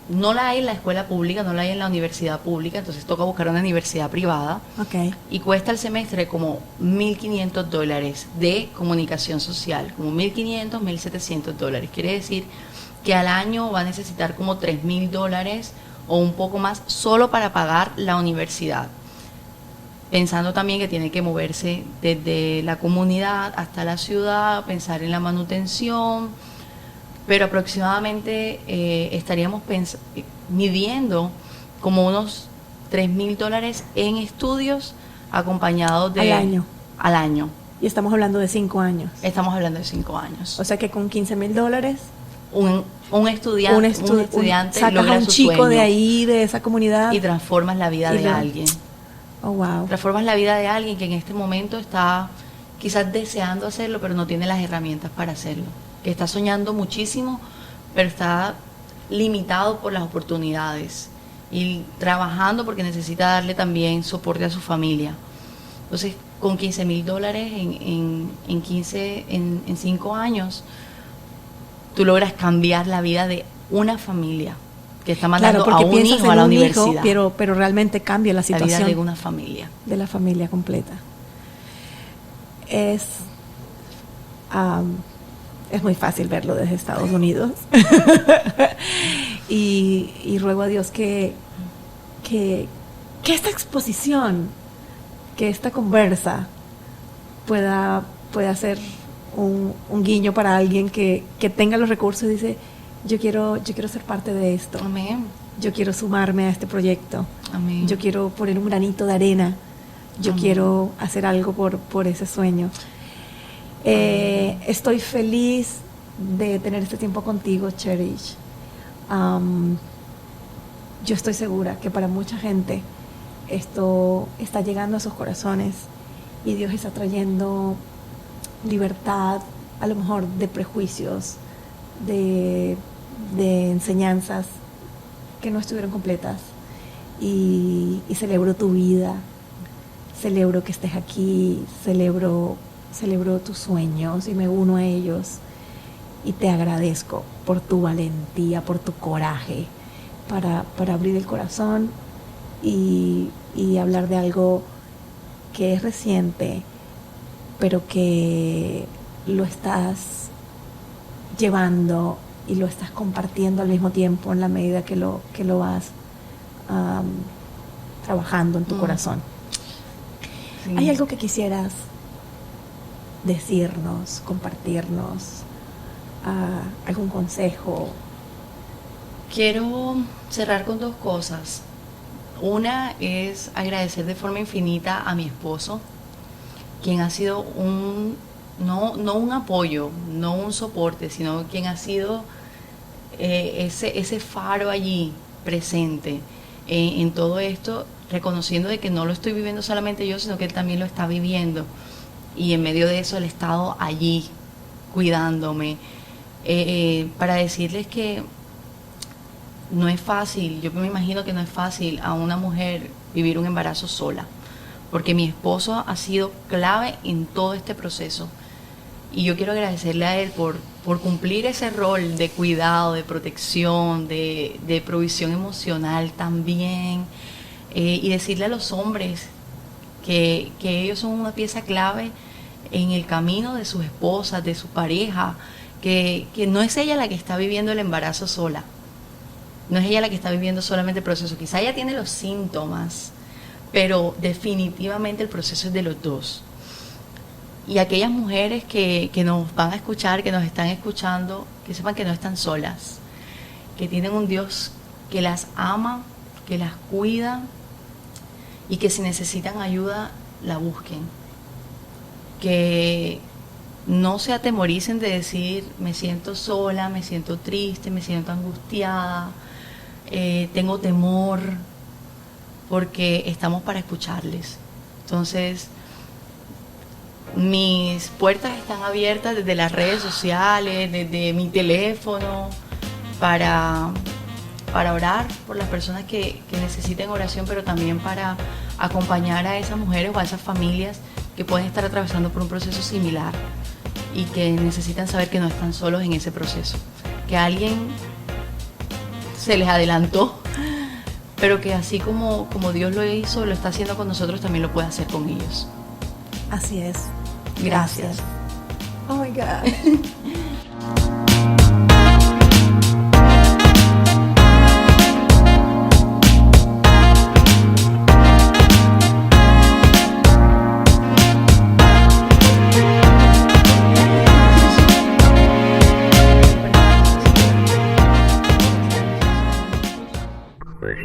No la hay en la escuela pública, no la hay en la universidad pública, entonces toca buscar una universidad privada. Okay. Y cuesta el semestre como $1,500 de comunicación social, como $1,500, $1,700. Quiere decir que al año va a necesitar como $3,000 o un poco más solo para pagar la universidad. Pensando también que tiene que moverse desde la comunidad hasta la ciudad, pensar en la manutención, pero aproximadamente estaríamos midiendo como unos $3,000 en estudios acompañados de... Al año. Y estamos hablando de 5 años. Estamos hablando de 5 años. O sea que con $15,000... Un estudiante sacas logra a un su chico sueño de ahí, de esa comunidad. y transformas la vida de alguien. Oh, wow. Transformas la vida de alguien que en este momento está quizás deseando hacerlo, pero no tiene las herramientas para hacerlo. Que está soñando muchísimo, pero está limitado por las oportunidades. Y trabajando porque necesita darle también soporte a su familia. Entonces, con $15,000 en 5 años, tú logras cambiar la vida de una familia que está mandando a un hijo a la universidad. Pero realmente cambia la situación. La vida de una familia. De la familia completa. Es muy fácil verlo desde Estados Unidos. y ruego a Dios que esta exposición, que esta conversa pueda ser un guiño para alguien que tenga los recursos y dice, yo quiero ser parte de esto. Amén. Yo quiero sumarme a este proyecto. Amén. Yo quiero poner un granito de arena. Yo quiero hacer algo por ese sueño. Estoy feliz de tener este tiempo contigo, Cherish. Yo estoy segura que para mucha gente esto está llegando a sus corazones y Dios está trayendo libertad, a lo mejor de prejuicios, de enseñanzas que no estuvieron completas. Y celebro tu vida, celebro que estés aquí, celebro tus sueños y me uno a ellos. Y te agradezco por tu valentía, por tu coraje para abrir el corazón y hablar de algo que es reciente, pero que lo estás llevando y lo estás compartiendo al mismo tiempo en la medida que lo vas trabajando en tu corazón. Sí. ¿Hay algo que quisieras decirnos, compartirnos? ¿Algún consejo? Quiero cerrar con 2 cosas. Una es agradecer de forma infinita a mi esposo, quien ha sido no un apoyo, no un soporte, sino quien ha sido ese faro allí presente en todo esto, reconociendo de que no lo estoy viviendo solamente yo, sino que él también lo está viviendo. Y en medio de eso él ha estado allí, cuidándome, para decirles que no es fácil. Yo me imagino que no es fácil a una mujer vivir un embarazo sola, porque mi esposo ha sido clave en todo este proceso. Y yo quiero agradecerle a él por cumplir ese rol de cuidado, de protección, de provisión emocional también. Y decirle a los hombres que ellos son una pieza clave en el camino de sus esposas, de su pareja, que no es ella la que está viviendo el embarazo sola. No es ella la que está viviendo solamente el proceso. Quizá ella tiene los síntomas, pero definitivamente el proceso es de los dos. Y aquellas mujeres que nos van a escuchar, que nos están escuchando, que sepan que no están solas, que tienen un Dios que las ama, que las cuida y que si necesitan ayuda, la busquen. Que no se atemoricen de decir, me siento sola, me siento triste, me siento angustiada, tengo temor, porque estamos para escucharles. Entonces, mis puertas están abiertas desde las redes sociales, desde mi teléfono, para orar por las personas que necesiten oración, pero también para acompañar a esas mujeres o a esas familias que pueden estar atravesando por un proceso similar y que necesitan saber que no están solos en ese proceso, que alguien se les adelantó, pero que así como Dios lo hizo, lo está haciendo con nosotros, también lo puede hacer con ellos. Así es. Gracias. Oh my God. Pues